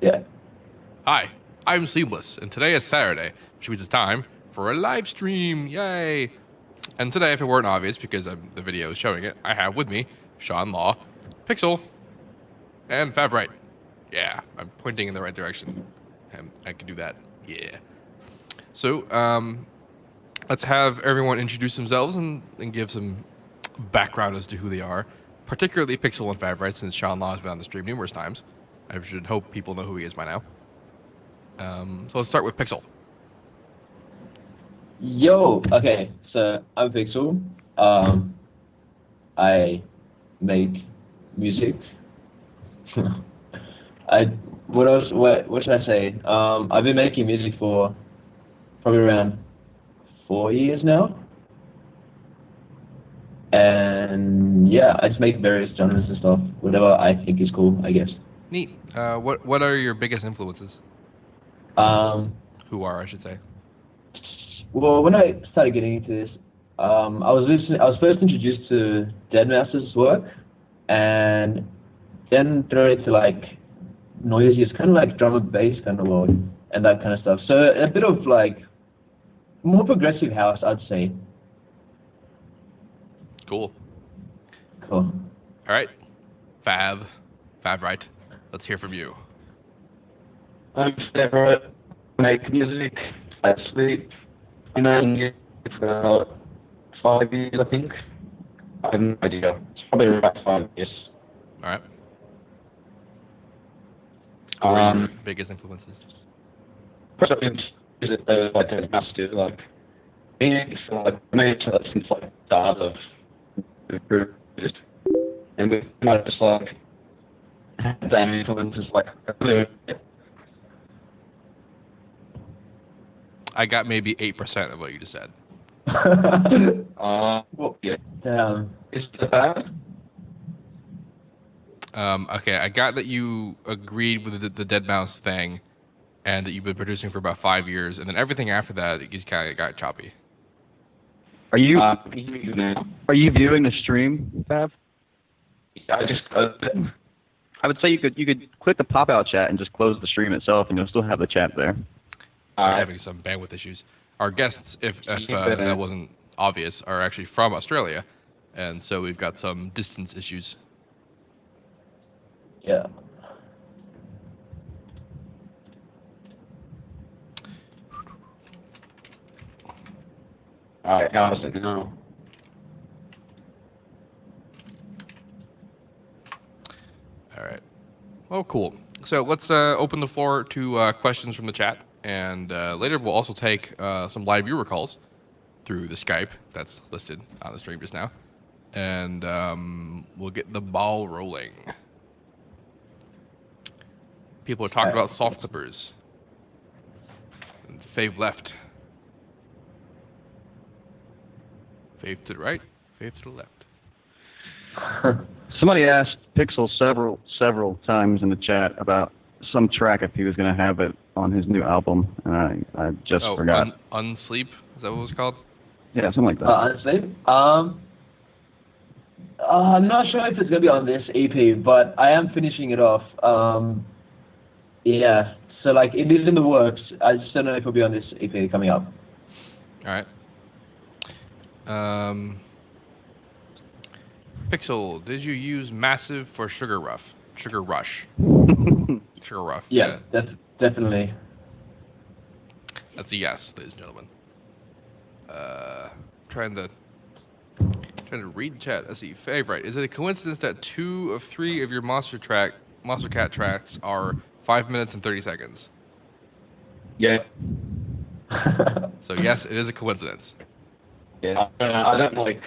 Yeah. Hi, I'm Seamless, and today is Saturday, which means it's time for a live stream. Yay! And today, if it weren't obvious, because the video is showing it, I have with me Shaun Law, Pixl, and Favright. Yeah, I'm pointing in the right direction, and I can do that. Yeah. So, let's have everyone introduce themselves and give some background as to who they are, particularly Pixel and Favright, since Shaun Law has been on the stream numerous times. I should hope people know who he is by now. So let's start with Pixel. Yo. Okay. So I'm Pixel. Um, I make music. I what else? What should I say? I've been making music for probably around 4 years now, and yeah, I just make various genres and stuff, whatever I think is cool, I guess. Neat. What are your biggest influences? Um, Who are, I should say. well, when I started getting into this, I was listening. I was first introduced to Deadmau5's work, and then thrown into like noisy. It's kind of like drum and bass kind of world and that kind of stuff. So a bit of like more progressive house, I'd say. Cool. Cool. All right. Favright. Let's hear from you. I'm Favright. Make music. I sleep. And then it's about 5 years, I think. I have no idea. It's probably about 5 years. All right. Who are your Um, biggest influences? First I think is it like a master like Phoenix like made since like the start of the group and we might just like damn influences like I got maybe 8% of what you just said. well yeah. Damn. Is it bad? Okay, I got that you agreed with the Dead Mouse thing, and that you've been producing for about 5 years, and then everything after that, it just kind of got choppy. Are you Now. are you viewing the stream, Fav? I just I would say you could click the pop out chat and just close the stream itself, and you'll still have the chat there. We're having some bandwidth issues. Our guests, if that wasn't obvious, are actually from Australia, and so we've got some distance issues. Yeah. Alright, how's it now? All right. Well, cool. So let's open the floor to questions from the chat, and later we'll also take some live viewer calls through the Skype that's listed on the stream just now, and we'll get the ball rolling. People are talking about soft clippers. And Fave left. Fave to the right. Fave to the left. Somebody asked Pixel several times in the chat about some track if he was going to have it on his new album, and I just forgot. Unsleep? Is that what it was called? Yeah, something like that. Honestly, I'm not sure if it's gonna be on this EP, but I am finishing it off. Yeah. So like it is in the works. I just don't know if it'll be on this EP coming up. All right. Pixel, did you use Massive for Sugar Rush? Sugar Rush. Sugar Rush. Yeah, definitely. That's a yes, ladies and gentlemen. Trying to read the chat. Let's see. Favorite. Is it a coincidence that 2 of 3 of your Monster Cat tracks are 5 minutes and 30 seconds? Yeah. So yes, it is a coincidence. Yeah. I don't like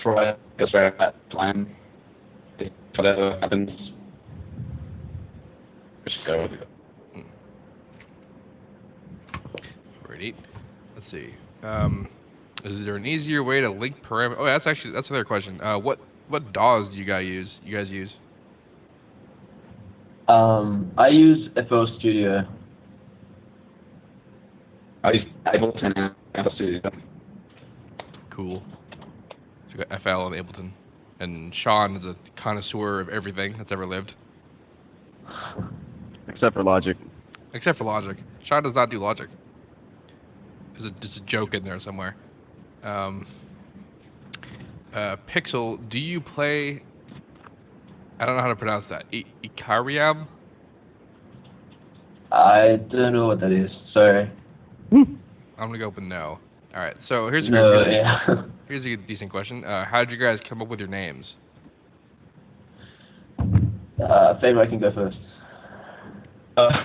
try to go straight at plan. Whatever happens. Just go with it. Very neat. Let's see. Is there an easier way to link parameter? Oh, that's another question. What DAWs do you guys use? I use FL Studio. I use Ableton and Studio. Cool. So you got FL and Ableton, and Shaun is a connoisseur of everything that's ever lived. except for Logic. Except for Logic. Shaun does not do Logic. There's just a joke in there somewhere. Pixl, do you play... I don't know how to pronounce that. Ikariam? I don't know what that is. Sorry. I'm gonna go with no. All right. So here's a No, good, yeah. here's a decent question. How did you guys come up with your names? Favright can go first. I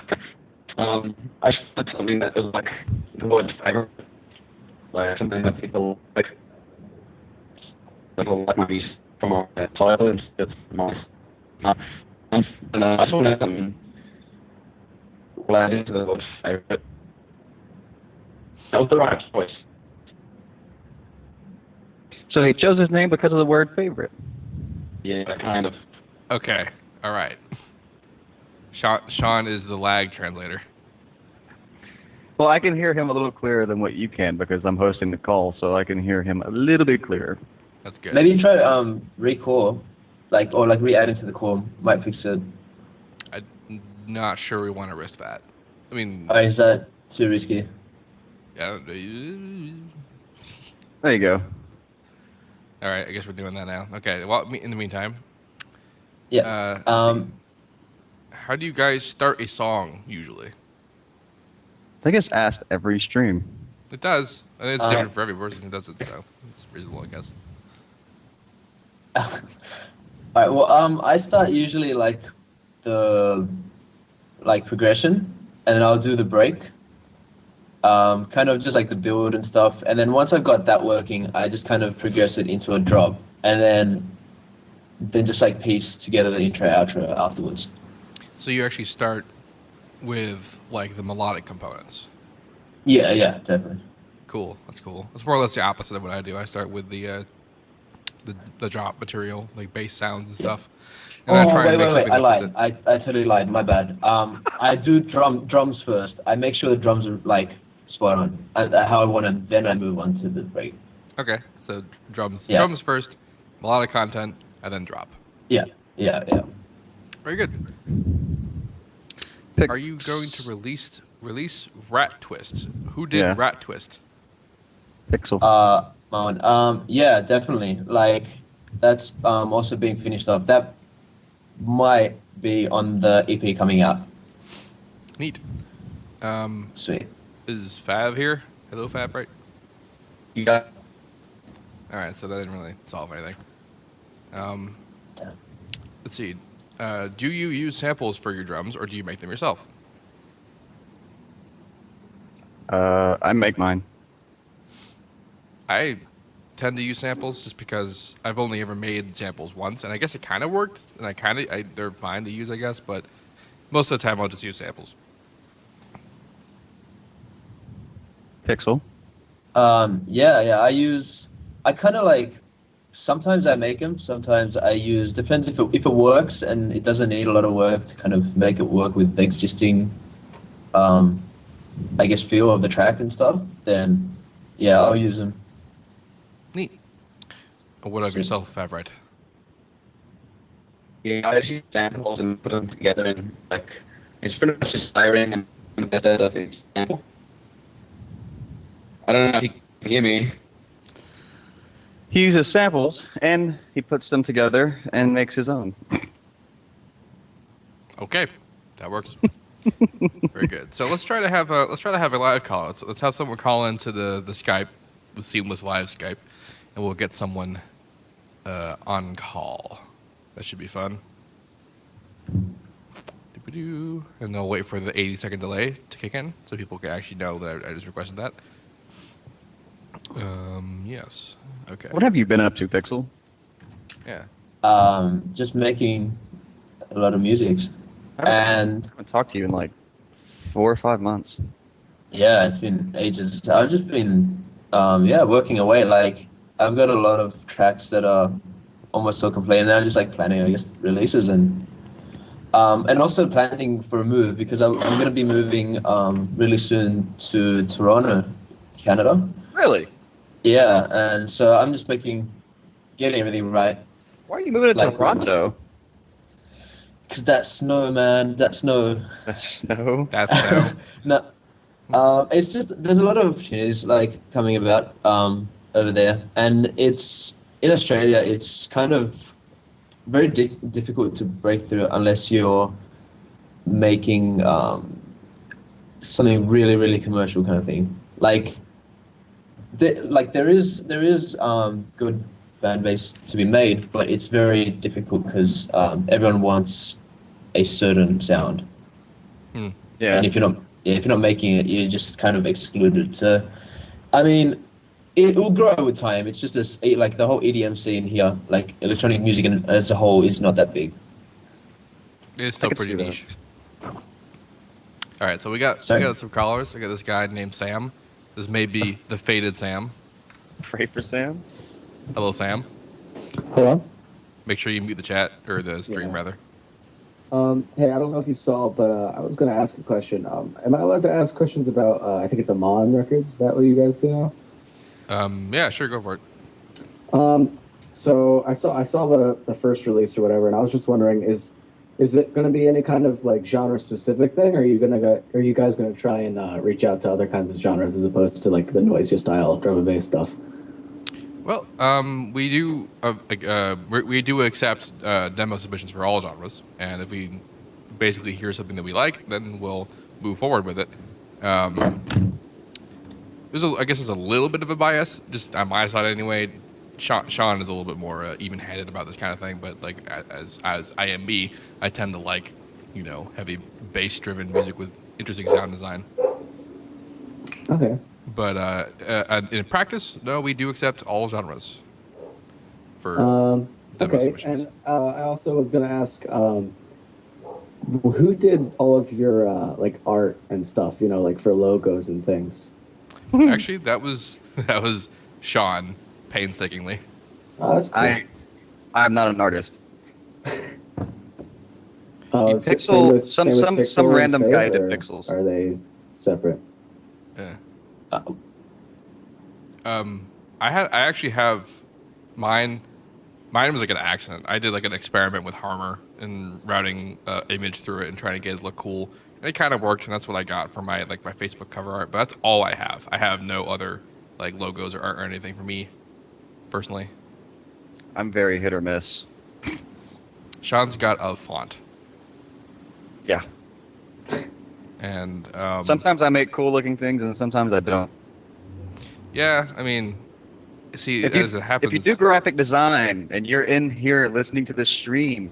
said something that was like the word favorite, like something that people like my piece from my title instead of my. And I just want to land into the word favorite. That was the right choice. So he chose his name because of the word favorite. Yeah, kind of. Okay. All right. Shaun is the lag translator. Well, I can hear him a little clearer than what you can because I'm hosting the call, so I can hear him a little bit clearer. That's good. Maybe try recall, or re-add into the call. Might fix it. I'm not sure we want to risk that. I mean, Is that too risky? yeah. There you go. All right. I guess we're doing that now. Okay. Well, in the meantime, Yeah. let's see. How do you guys start a song usually? I think it's asked every stream. It does. I think it's different for every person who does it, so it's reasonable, I guess. All right. Well, I start usually the progression, and then I'll do the break. Kind of just like the build and stuff, and then once I've got that working, I just kind of progress it into a drop, and then just piece together the intro outro afterwards. So you actually start with the melodic components. Yeah, definitely. Cool. That's cool. That's more or less the opposite of what I do. I start with the drop material, like bass sounds and stuff. And then I try and make something I that fits lied. it. I totally lied. My bad. I do drums first. I make sure the drums are spot on how I want them. Then I move on to the break. Okay. So drums Yeah. drums first, melodic content, and then drop. Yeah. Very good. Are you going to release Rat Twist? Who did Rat Twist? Pixl. Yeah, definitely. That's also being finished off. That might be on the EP coming out. Neat. Sweet. Is Fav here? Hello, Favright. Yeah. All right, so that didn't really solve anything. Let's see. Do you use samples for your drums, or do you make them yourself? I make mine. I tend to use samples just because I've only ever made samples once, and I guess it kind of worked, and they're fine to use, I guess, but most of the time I'll just use samples. Pixl. I kind of sometimes I make them, sometimes I use, depends if it works and it doesn't need a lot of work to kind of make it work with the existing, I guess, feel of the track and stuff, then yeah, I'll use them. Neat. What of yourself, Favright? Yeah, I just use samples and put them together and it's pretty much just layering and instead of a sample. I don't know if you can hear me. He uses samples and he puts them together and makes his own. Okay, that works. Very good. So let's try to have a live call. Let's have someone call into the Skype, the Seamless Live Skype, and we'll get someone on call. That should be fun. And they'll wait for the 80-second delay to kick in, so people can actually know that I just requested that. Yes. Okay. What have you been up to, Pixl? Yeah. Just making a lot of music. I haven't talked to you in 4 or 5 months. Yeah, it's been ages. I've just been, working away. I've got a lot of tracks that are almost so complete, and I'm just planning, I guess, releases and also planning for a move because I'm going to be moving really soon to Toronto, Canada. Really? Yeah, and so I'm just getting everything right. Why are you moving to Toronto? Cause that snow, man, that snow. That's snow. That's no. No, it's just there's a lot of opportunities like coming about over there, and it's in Australia. It's kind of very difficult to break through unless you're making something really really commercial kind of thing. There is good fan base to be made, but it's very difficult because everyone wants a certain sound. Yeah. And if you're not making it, you're just kind of excluded. So, I mean, it will grow with time. It's just like the whole EDM scene here, like electronic music as a whole, is not that big. It's still could pretty see that. niche. All right, so we got some callers. We got this guy named Sam. This may be the faded Sam. Pray for Sam. Hello, Sam. Hello? Make sure you mute the chat or the stream Yeah. rather. Hey, I don't know if you saw, but I was going to ask a question. Am I allowed to ask questions about, I think it's Amon Records? Is that what you guys do now? Yeah, sure, go for it. So I saw the first release or whatever, and I was just wondering, is it going to be any kind of like genre specific thing, or are you guys going to try and reach out to other kinds of genres as opposed to like the noisier style drum and bass stuff? Well, we do accept demo submissions for all genres, and if we basically hear something that we like, then we'll move forward with it. I guess there's a little bit of a bias, just on my side anyway. Shaun is a little bit more even-handed about this kind of thing, but like as I am me, I tend to like, heavy bass-driven music with interesting sound design. Okay. But in practice, no, we do accept all genres. For demo Okay, submissions. and I also was going to ask, who did all of your like art and stuff? Like for logos and things. Actually, that was Shaun, painstakingly. Oh, that's cool. I'm not an artist. Pixl, Some random guy did Pixels. Are they separate? Yeah. I actually have mine. Mine was like an accident. I did like an experiment with Harmor and routing image through it and trying to get it to look cool. And it kind of worked, and that's what I got for my Facebook cover art. But that's all I have. I have no other like logos or art or anything for me, personally. I'm very hit or miss. Shaun's got a font. Yeah. And sometimes I make cool looking things, and sometimes I don't. Yeah, I mean, see, as it happens. If you do graphic design and you're in here listening to this stream,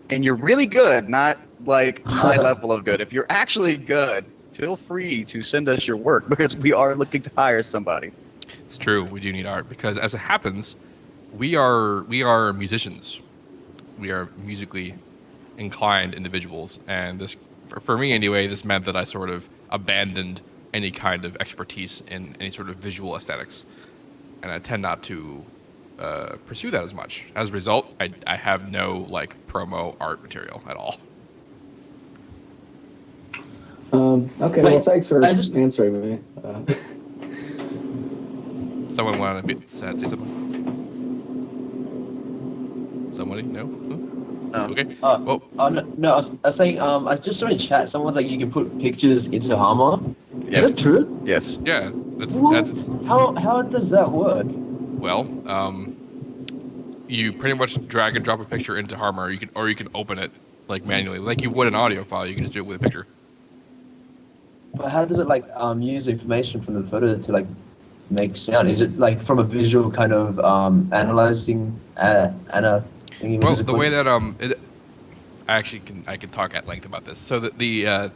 and you're really good, not like my level of good. If you're actually good, feel free to send us your work because we are looking to hire somebody. It's true. We do need art because, as it happens, we are musicians. We are musically inclined individuals, and this, for me anyway, this meant that I sort of abandoned any kind of expertise in any sort of visual aesthetics, and I tend not to pursue that as much. As a result, I have no like promo art material at all. Okay, well, thanks for answering me. Someone want to say something? Somebody? No? Okay. Well, No, I was saying, I just saw in chat, someone's like, you can put pictures into Harmor. Yeah. Is that true? Yes. yeah. What? How does that work? Well, you pretty much drag and drop a picture into Harmor, or you can open it like manually, like you would an audio file. You can just do it with a picture. But how does it like use information from the photo to like make sound? Is it like from a visual kind of analyzing thingy? Well, the way that I can talk at length about this. So the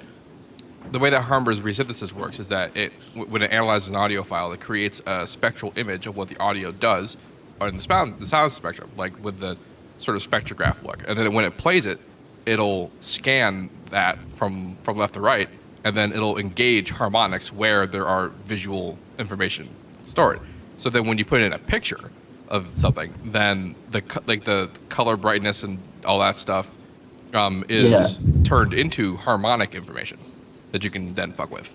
way that Harmor's resynthesis works is that when it analyzes an audio file, it creates a spectral image of what the audio does on the sound spectrum, like with the sort of spectrograph look. And then when it plays it, it'll scan that from left to right, and then it'll engage harmonics where there are visual information stored. So then when you put in a picture of something, then the color brightness and all that stuff is turned into harmonic information that you can then fuck with.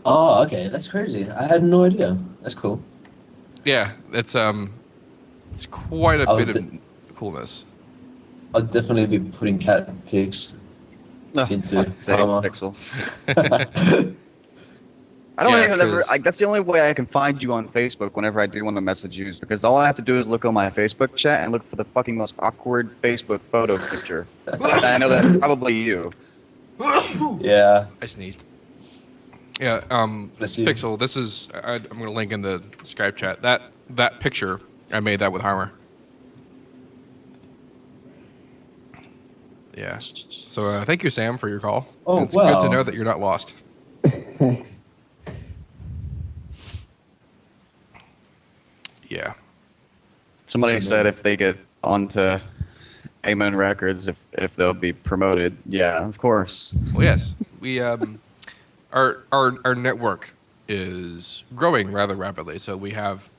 Oh, okay, that's crazy. I had no idea. That's cool. Yeah, it's quite a bit of coolness. I'll definitely be putting cat pics into Save Karma. Pixl. I don't Yeah, even ever. 'cause- That's the only way I can find you on Facebook whenever I do want to message you, is because all I have to do is look on my Facebook chat and look for the fucking most awkward Facebook photo picture. And I know that's probably you. Yeah. I sneezed. Yeah, Bless you. Pixel, this is, I'm going to link in the Skype chat. That picture, I made that with Harmer. Yeah. So thank you, Sam, for your call. Oh, It's good to wow. know that you're not lost. Thanks. Yeah. Somebody said if they get onto Amen Records, if they'll be promoted. Yeah, of course. Well, yes. We our network is growing rather rapidly. So we have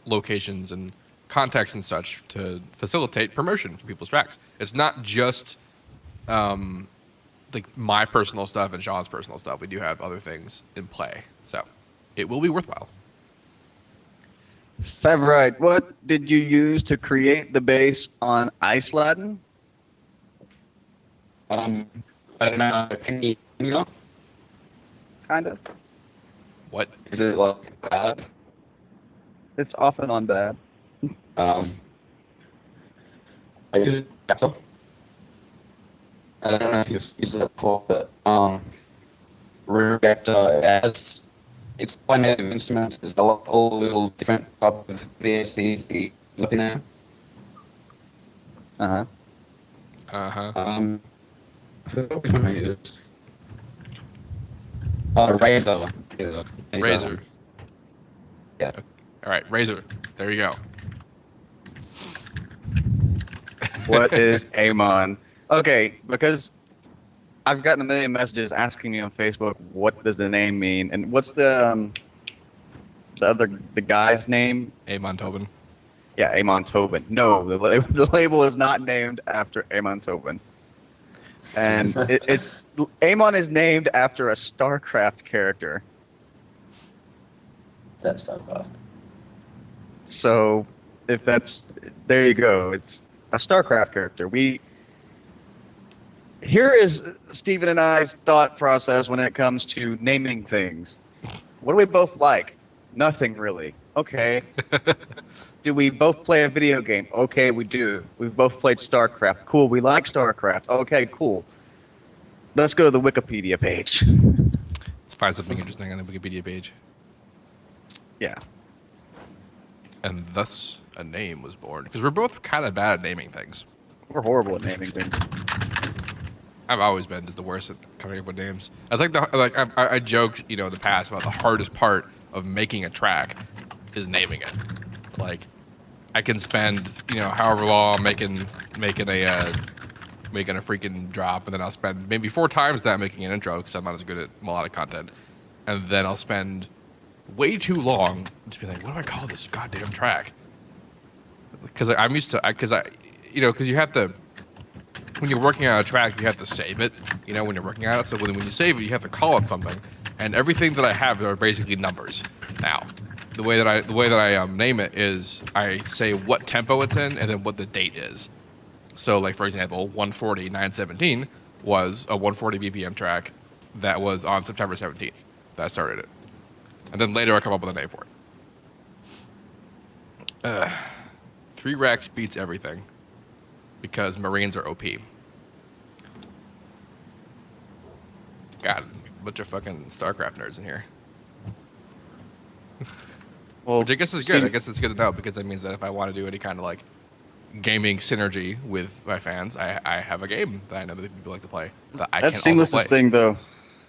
locations and contacts and such to facilitate promotion for people's tracks. It's not just like my personal stuff and Shaun's personal stuff. We do have other things in play. So it will be worthwhile. Favright, what did you use to create the base on Iceland? I don't know. Can you know? Kind of. What? Is it like bad? It's off and on bad. I use it. I don't know if you've used it before, but Reactor has it's quite native instruments. There's all little different type of VSCs that you're looking at. Uh-huh. Which one I used? Oh, Razor. Razor. Yeah. All right, Razor. There you go. What is Amon? Okay, because I've gotten a million messages asking me on Facebook, what does the name mean, and what's the guy's name? Amon Tobin. Yeah, Amon Tobin. No, the label is not named after Amon Tobin. And it's Amon is named after a StarCraft character. That's StarCraft. So, if that's there you go. It's a StarCraft character. Here is Steven and I's thought process when it comes to naming things. What do we both like? Nothing really. Okay. Do we both play a video game? Okay, we do. We've both played StarCraft. Cool, we like StarCraft. Okay, cool. Let's go to the Wikipedia page. Let's find something interesting on the Wikipedia page. Yeah. And thus a name was born. Because we're both kind of bad at naming things. We're horrible at naming things. I've always been just the worst at coming up with names. I was I joked, in the past about the hardest part of making a track is naming it. Like, I can spend, however long making a freaking drop, and then I'll spend maybe 4 times that making an intro because I'm not as good at melodic content, and then I'll spend way too long to be like, what do I call this goddamn track? Because I'm used to, because you have to. When you're working on a track, you have to save it, when you're working on it. So when you save it, you have to call it something. And everything that I have are basically numbers now. The way that I name it is I say what tempo it's in and then what the date is. So, like, for example, 140 917 was a 140 BPM track that was on September 17th. That started it. And then later I come up with a name for it. 3 racks beats everything. Because Marines are OP. God, a bunch of fucking StarCraft nerds in here. Well, Which I guess is good. I guess it's good to know because that means that if I want to do any kind of gaming synergy with my fans, I have a game that I know that people like to play that I that's can also play. Seamless's thing, though.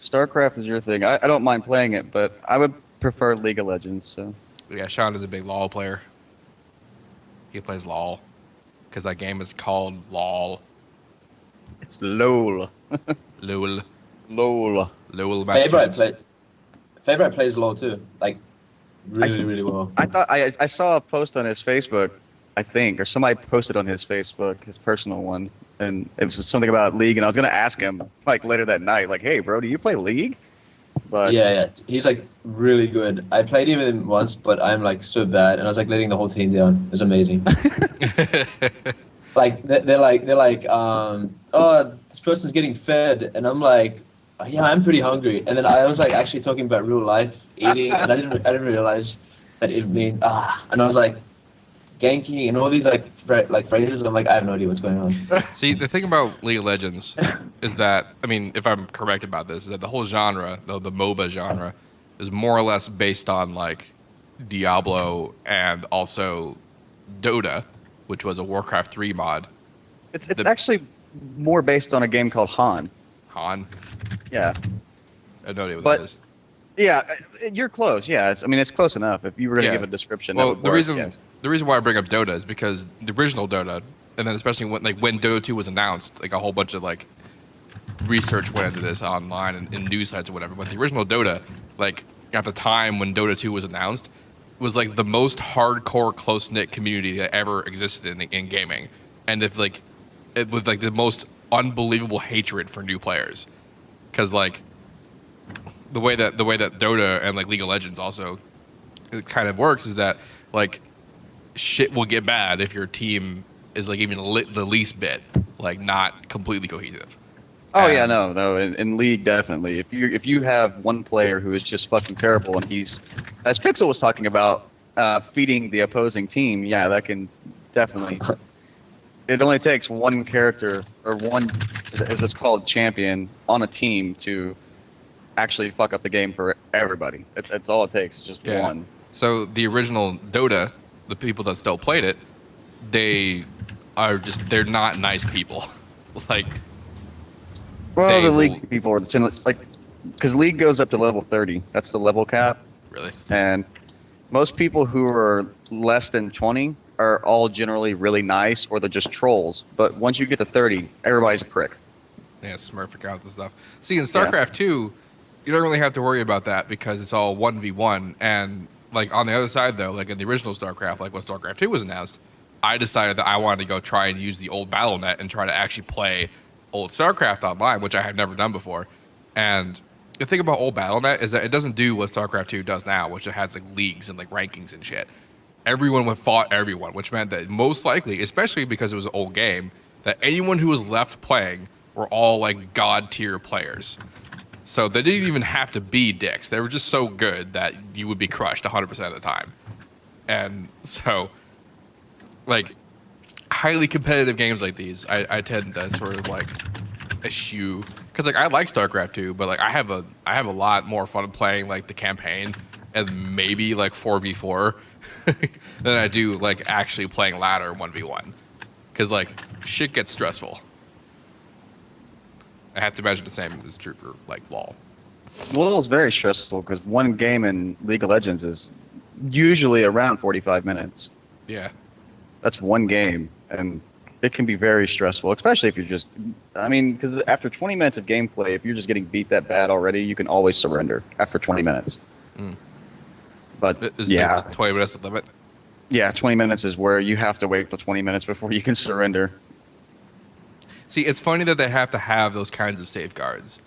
StarCraft is your thing. I don't mind playing it, but I would prefer League of Legends. So. Yeah, Shaun is a big LoL player. He plays LoL. Because that game is called LOL. It's LOL. LOL. LOL. LOL Massachusetts. Favright plays LoL too. Like, really well. I thought I saw a post on his Facebook, I think, or somebody posted on his Facebook, his personal one, and it was something about League, and I was gonna ask him later that night, hey bro, do you play League? But Yeah. He's really good. I played him once, but I'm so bad, and I was letting the whole team down. It was amazing. like they're like oh, this person's getting fed, and I'm like, oh, yeah, I'm pretty hungry. And then I was like actually talking about real life eating, and I didn't realize that it mean and I was like ganking and all these like phrases. I'm like, I have no idea what's going on. See, the thing about League of Legends is that, I mean, if I'm correct about this, is that the whole genre, the MOBA genre, is more or less based on like Diablo and also Dota, which was a Warcraft 3 mod. It's actually more based on a game called Han. Han? Yeah. I have no idea what But- that is. Yeah, you're close. Yeah, it's close enough. If you were going to Yeah. give a description, Well, that would the work, reason yes. the reason why I bring up Dota is because the original Dota, and then especially when Dota 2 was announced, like a whole bunch of like research went into this online and news sites or whatever. But the original Dota, like at the time when Dota 2 was announced, was like the most hardcore, close knit community that ever existed in gaming, and if like it was like the most unbelievable hatred for new players, because like the way that Dota and like League of Legends also it kind of works is that like shit will get bad if your team is like even the least bit like not completely cohesive. Oh yeah, no. In League, definitely. If you have one player who is just fucking terrible, and he's, as Pixl was talking about, feeding the opposing team, yeah, that can definitely. It only takes one character or one, as it's called, champion on a team to actually fuck up the game for everybody. That's all it takes. It's just one. So the original Dota, the people that still played it, they're not nice people. Like. Well, the League people are like, because League goes up to level 30. That's the level cap. Really? And most people who are less than 20 are all generally really nice, or they're just trolls. But once you get to 30, everybody's a prick. Yeah, Smurf accounts and stuff. See, in StarCraft 2, you don't really have to worry about that because it's all 1v1. And like on the other side, though, like in the original StarCraft, like when StarCraft 2 was announced, I decided that I wanted to go try and use the old BattleNet and try to actually play old StarCraft online, which I had never done before. And the thing about old BattleNet is that it doesn't do what StarCraft 2 does now, which it has like leagues and like rankings and shit. Everyone would fought everyone, which meant that most likely, especially because it was an old game, that anyone who was left playing were all like god tier players. So they didn't even have to be dicks. They were just so good that you would be crushed 100% of the time. And so, like, highly competitive games like these, I tend to sort of like eschew, because like I like StarCraft 2, but like I have a lot more fun playing like the campaign and maybe like 4v4 than I do like actually playing ladder 1v1, because like shit gets stressful. I have to imagine the same is true for like LoL. LoL is very stressful because one game in League of Legends is usually around 45 minutes. Yeah. That's one game, and it can be very stressful, especially if you're just, I mean, because after 20 minutes of gameplay, if you're just getting beat that bad already, you can always surrender after 20 minutes. But Is yeah. 20 minutes the limit? Yeah, 20 minutes is where you have to wait for 20 minutes before you can surrender. See, it's funny that they have to have those kinds of safeguards.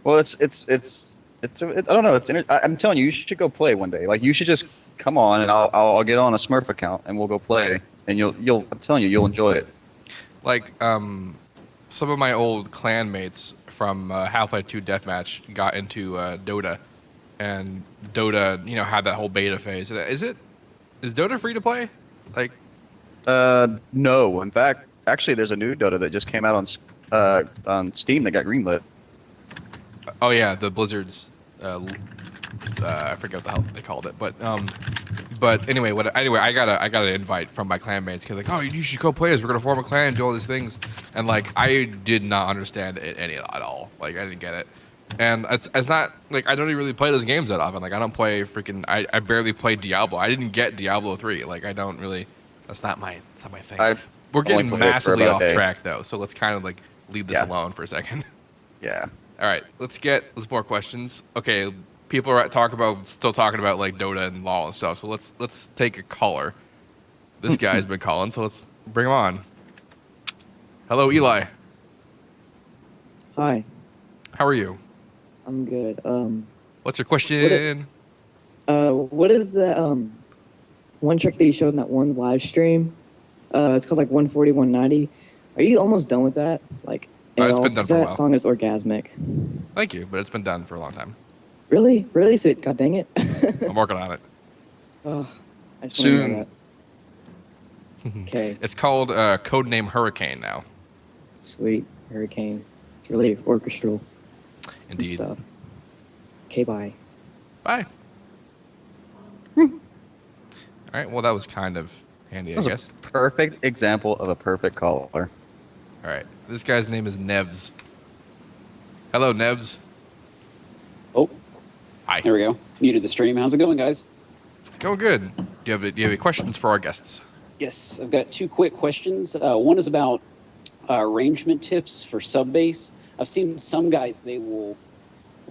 Well, I don't know. I'm telling you, you should go play one day. Like, you should just come on, and I'll get on a Smurf account, and we'll go play. And I'm telling you, you'll enjoy it. Like, some of my old clan mates from Half-Life 2 Deathmatch got into Dota, and Dota, had that whole beta phase. Is Dota free to play? Like, No. In fact, actually, there's a new Dota that just came out on Steam that got greenlit. oh yeah, the Blizzard's. I forget what the hell they called it, but anyway, I got an invite from my clanmates because like, oh, you should go play this. We're gonna form a clan and do all these things, and like I did not understand it at all. Like I didn't get it, and it's not like I don't even really play those games that often. Like I don't play freaking. I barely play Diablo. I didn't get Diablo 3. Like I don't really. That's not my thing. We're getting massively off track though, so let's kind of like leave this alone for a second. Yeah. All right, let's more questions. Okay, people are still talking about like Dota and LoL and stuff. So let's take a caller. This guy's been calling, so let's bring him on. Hello, Eli. Hi, How are you? I'm good. What's your question? What is the one trick that you showed in that one live stream It's called like 140, 190. Are you almost done with that? Like, at It's all? been done 'Cause for a that while. song is orgasmic. Thank you, but it's been done for a long time. Really? Really? So, God dang it. I'm working on it. Oh, I just want to know Soon. that. Okay, It's called Codename Hurricane now. sweet. Hurricane. It's really orchestral and Indeed. stuff. Okay, bye. Bye. All right. Well, that was kind of handy, I That was guess. a perfect example of a perfect caller. All right. This guy's name is Nevs. Hello, Nevs. Oh, Hi. there we go. Muted the stream. How's it going, guys? It's going good. Do you have any questions for our guests? Yes, I've got two quick questions. One is about arrangement tips for sub bass. I've seen some guys, they will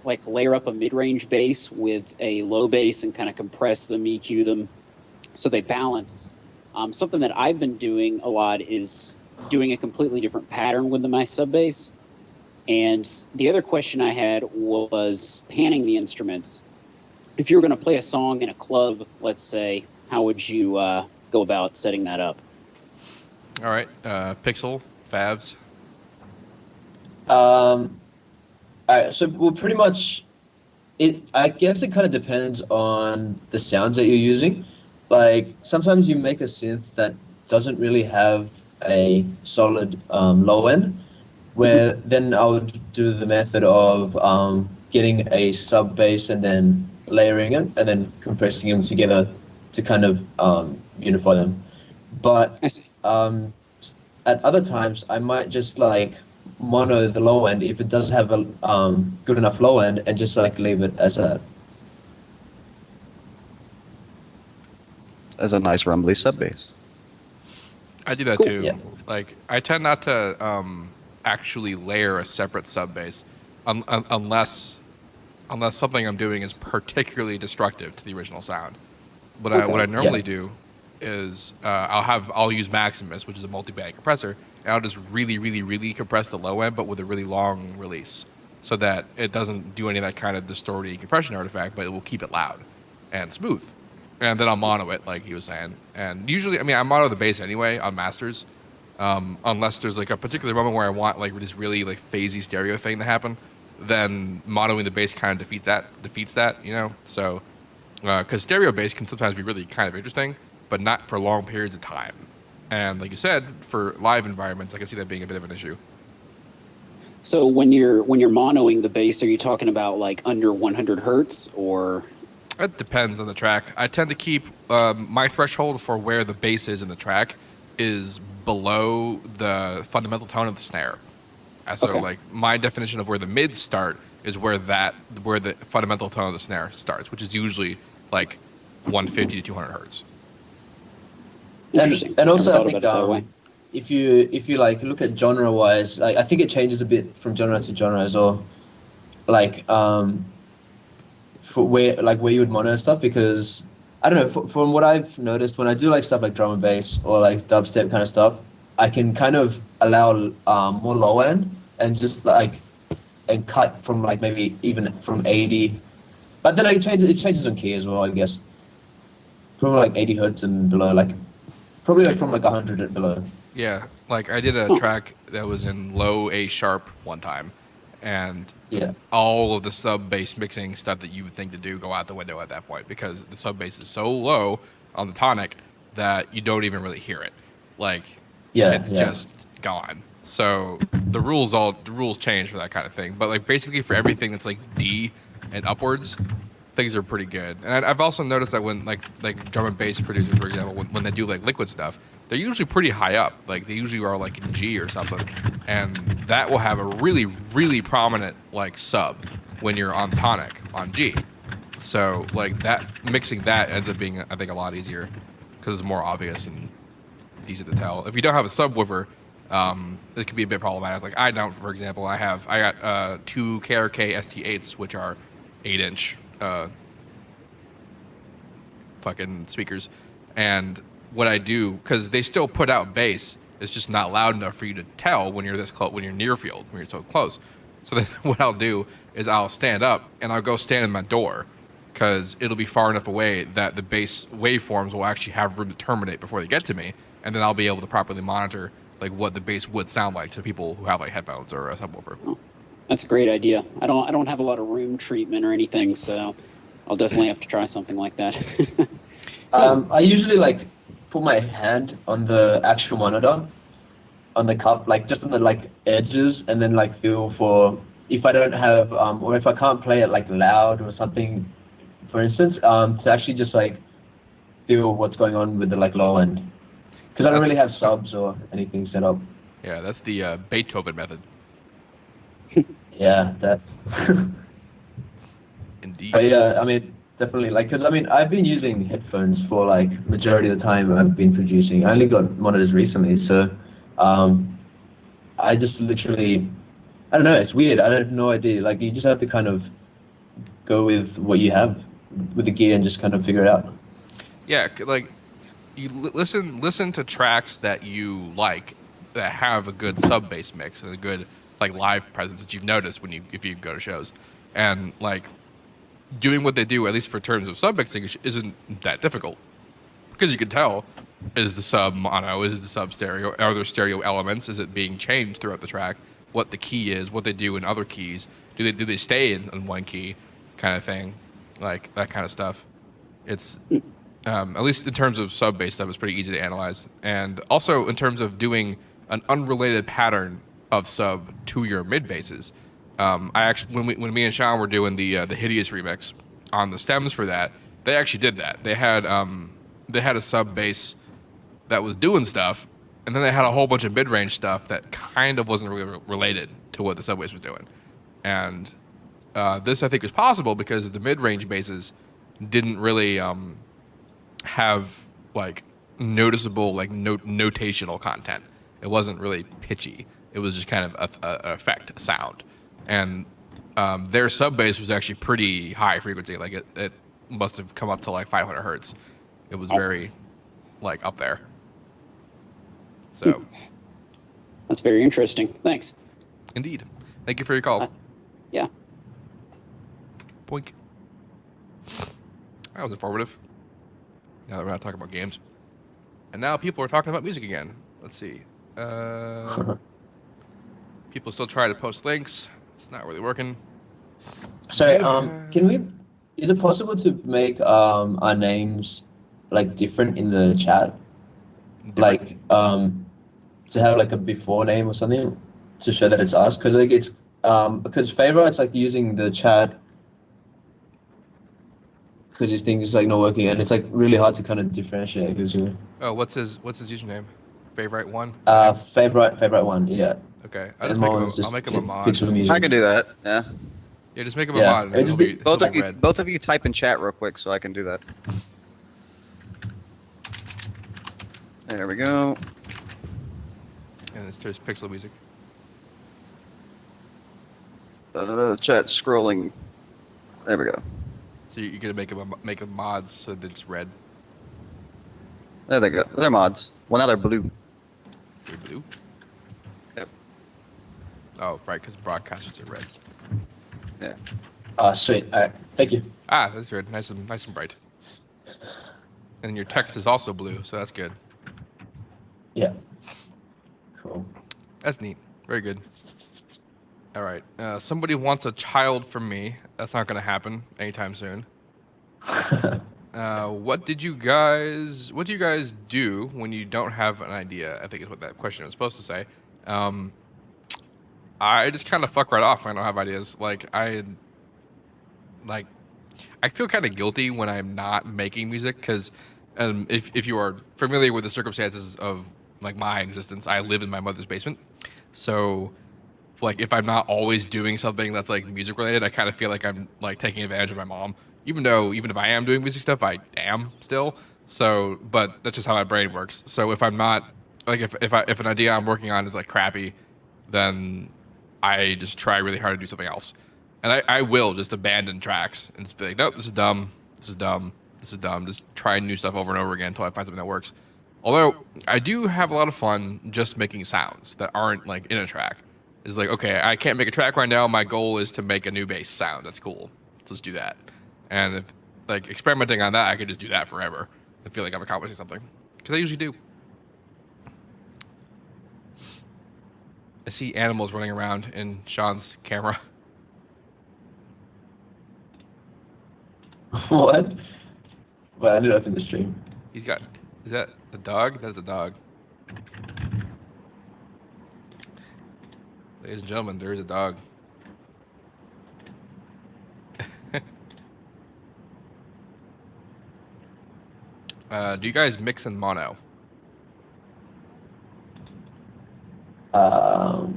like layer up a mid-range bass with a low bass and kind of compress them, EQ them, so they balance. Something that I've been doing a lot is doing a completely different pattern with my sub bass. And the other question I had was panning the instruments. If you were going to play a song in a club, let's say, how would you go about setting that up? All right. Pixl, Favs. All right, so well, pretty much, I guess it kind of depends on the sounds that you're using. Like sometimes you make a synth that doesn't really have a solid low end, where then I would do the method of getting a sub bass and then layering it and then compressing them together to kind of unify them. But I see. at other times, I might just like mono the low end if it does have a good enough low end and just like leave it as a. As a nice rumbly sub bass. I do that Cool. too. Yeah. Like I tend not to actually layer a separate sub bass unless something I'm doing is particularly destructive to the original sound. What I normally do is I'll use Maximus, which is a multi-band compressor, and I'll just really compress the low end, but with a really long release, so that it doesn't do any of that kind of distorted compression artifact, but it will keep it loud and smooth. And then I'll mono it, like he was saying. And usually, I mean, I mono the bass anyway on masters, unless there's like a particular moment where I want like this really like phasey stereo thing to happen. Then monoing the bass kind of defeats that, you know. So, because stereo bass can sometimes be really kind of interesting, but not for long periods of time. And like you said, for live environments, I can see that being a bit of an issue. So when you're monoing the bass, are you talking about like under 100 hertz or? It depends on the track. I tend to keep my threshold for where the bass is in the track is below the fundamental tone of the snare. So Okay. like my definition of where the mids start is where the fundamental tone of the snare starts, which is usually like 150 to 200 hertz. Interesting. And also Never I thought think about it that way. if you like look at genre wise, like I think it changes a bit from genre to genre as well. Like for where you would mono and stuff, because I don't know, from what I've noticed when I do like stuff like drum and bass or like dubstep kind of stuff, I can kind of allow more low end and just like and cut from like maybe even from 80, but then it changes on key as well, I guess, from like 80 hertz and below, like probably like from like 100 and below. Yeah, like I did a track that was in low A sharp one time, and Yeah. all of the sub bass mixing stuff that you would think to do go out the window at that point, because the sub bass is so low on the tonic that you don't even really hear it. Like it's just gone. So the rules change for that kind of thing. But like basically for everything that's like D and upwards, things are pretty good. And I've also noticed that when like drum and bass producers, for example, when they do like liquid stuff, they're usually pretty high up. Like they usually are like in G or something, and that will have a really prominent like sub when you're on tonic on G. So like that mixing that ends up being, I think, a lot easier because it's more obvious and easy to tell. If you don't have a subwoofer, it could be a bit problematic. Like I don't, for example, I got two KRK ST8s, which are 8-inch fucking speakers, and what I do, because they still put out bass, it's just not loud enough for you to tell when you're this close, when you're near field, when you're so close. So then what I'll do is I'll stand up and I'll go stand in my door, because it'll be far enough away that the bass waveforms will actually have room to terminate before they get to me, and then I'll be able to properly monitor like what the bass would sound like to people who have like headphones or a subwoofer. Oh, that's a great idea. I don't have a lot of room treatment or anything, so I'll definitely have to try something like that. I usually like put my hand on the actual monitor, on the cup, like just on the like edges, and then like feel for if I don't have or if I can't play it like loud or something, for instance, to actually just like feel what's going on with the like low end, because I don't really have subs or anything set up. Yeah, that's the Beethoven method. Yeah, that. Indeed. But yeah, I mean, definitely, like, because I mean, I've been using headphones for like majority of the time I've been producing. I only got monitors recently, so I just literally, I don't know, it's weird. I have no idea. Like, you just have to kind of go with what you have with the gear and just kind of figure it out. Yeah, like you listen to tracks that you like that have a good sub bass mix and a good like live presence that you've noticed if you go to shows, and like doing what they do, at least for terms of sub mixing, isn't that difficult because you can tell, is the sub mono, is the sub stereo, are there stereo elements, is it being changed throughout the track, what the key is, what they do in other keys, do they stay in one key, kind of thing, like that kind of stuff. It's at least in terms of sub bass stuff, it's pretty easy to analyze, and also in terms of doing an unrelated pattern of sub to your mid basses. I actually, when me and Shaun were doing the Hideous remix on the stems for that, they actually did that. They had a sub bass that was doing stuff, and then they had a whole bunch of mid range stuff that kind of wasn't really related to what the sub bass was doing. And this I think is possible because the mid range basses didn't really have like noticeable like notational content. It wasn't really pitchy. It was just kind of an effect, a sound. And their sub bass was actually pretty high frequency. Like it must have come up to like 500 hertz. It was very like up there. So That's very interesting. Thanks. Indeed. Thank you for your call. Yeah. Boink. That was informative. Now that we're not talking about games. And now people are talking about music again. Let's see. People still try to post links. It's not really working. Sorry, can we? Is it possible to make our names like different in the chat? Like to have like a before name or something to show that it's us, because like it's because Favright's like using the chat because his thing is like not working, and it's like really hard to kind of differentiate who's who. Oh, what's his username? Favright one. Favright one, yeah. Okay, I'll make him a mod. I can do that. Yeah. Yeah, just make him a mod. And both of you type in chat real quick so I can do that. There we go. And there's Pixl music. Chat scrolling. There we go. So you're gonna make them mods so they're just red. There they go. They're mods. Well, now they're blue. They're blue. Yep. Oh, right, because broadcasters are reds. Yeah. Sweet. All right. Thank you. Ah, that's red. Nice and bright. And your text is also blue, so that's good. Yeah. Cool. That's neat. Very good. All right. Somebody wants a child from me. That's not going to happen anytime soon. What do you guys do when you don't have an idea? I think is what that question was supposed to say. I just kind of fuck right off when I don't have ideas. I feel kind of guilty when I'm not making music because if you are familiar with the circumstances of like my existence, I live in my mother's basement. So like if I'm not always doing something that's like music related, I kind of feel like I'm like taking advantage of my mom. Even if I am doing music stuff, I am still. So, but that's just how my brain works. So if I'm not like if an idea I'm working on is like crappy, then I just try really hard to do something else. And I will just abandon tracks and just be like, nope, this is dumb. This is dumb. This is dumb. Just trying new stuff over and over again until I find something that works. Although I do have a lot of fun just making sounds that aren't like in a track. It's like, okay, I can't make a track right now. My goal is to make a new bass sound. That's cool. Let's just do that. And if like experimenting on that, I could just do that forever. I feel like I'm accomplishing something because I usually do. I see animals running around in Shaun's camera. What? Well, I ended up in the stream. He's got. Is that a dog? That is a dog. Ladies and gentlemen, there is a dog. Do you guys mix in mono? I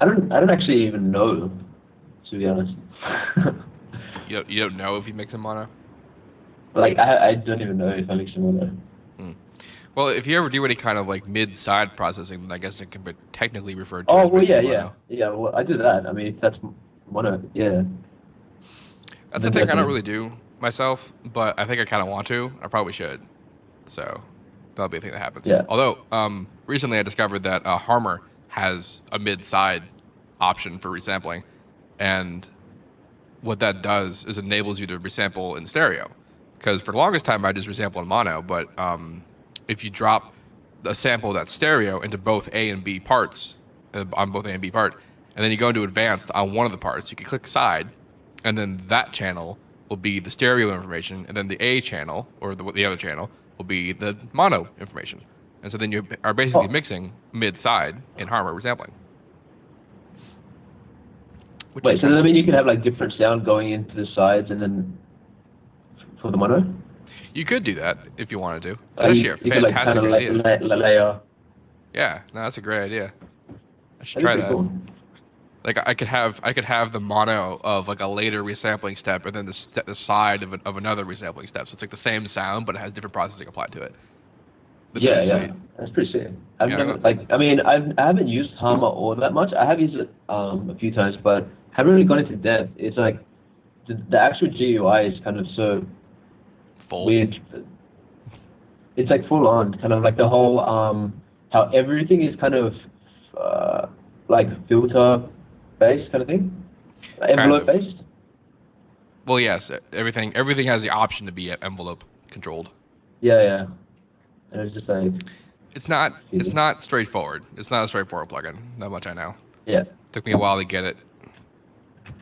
don't actually even know, to be honest. You don't know if you mix in mono? Like I don't even know if I mix them or not. Well, if you ever do any kind of like mid-side processing, then I guess it can be technically referred to Oh as well, mixing yeah. mono. Yeah. Well, I do that. I mean, if that's mono, yeah. That's the thing I don't really do myself, but I think I kind of want to. I probably should. So that'll be a thing that happens. Yeah. Although recently I discovered that Harmer has a mid-side option for resampling, and what that does is enables you to resample in stereo. Because for the longest time I just resample in mono, but if you drop a sample that's stereo into both A and B parts, on both A and B part, and then you go into advanced on one of the parts, you can click side, and then that channel will be the stereo information, and then the A channel, or the other channel, will be the mono information. And so then you are basically mixing mid-side in Harmer resampling. Wait, so does that mean you can have like different sound going into the sides and then for the mono? You could do that if you wanted to. Like, That's actually a fantastic idea. Layer. Yeah, no, that's a great idea. I should That'd try be that. cool. Like I could have the mono of like a later resampling step, and then the side of another resampling step. So it's like the same sound, but it has different processing applied to it. That'd be Yeah, really yeah, sweet. that's pretty sick. I've Yeah, never, no. like, I mean, I haven't used Harmer all that much. I have used it a few times, but haven't really gone into depth. It's like the actual GUI is kind of so Full. weird. It's like full on, kind of like the whole how everything is kind of like filter based kind of thing, envelope Kind of. based. Well, yes, everything has the option to be envelope controlled. Yeah, yeah. And it's just like It's not straightforward. It's not a straightforward plugin. Not much I know. yeah, Took me a while to get it,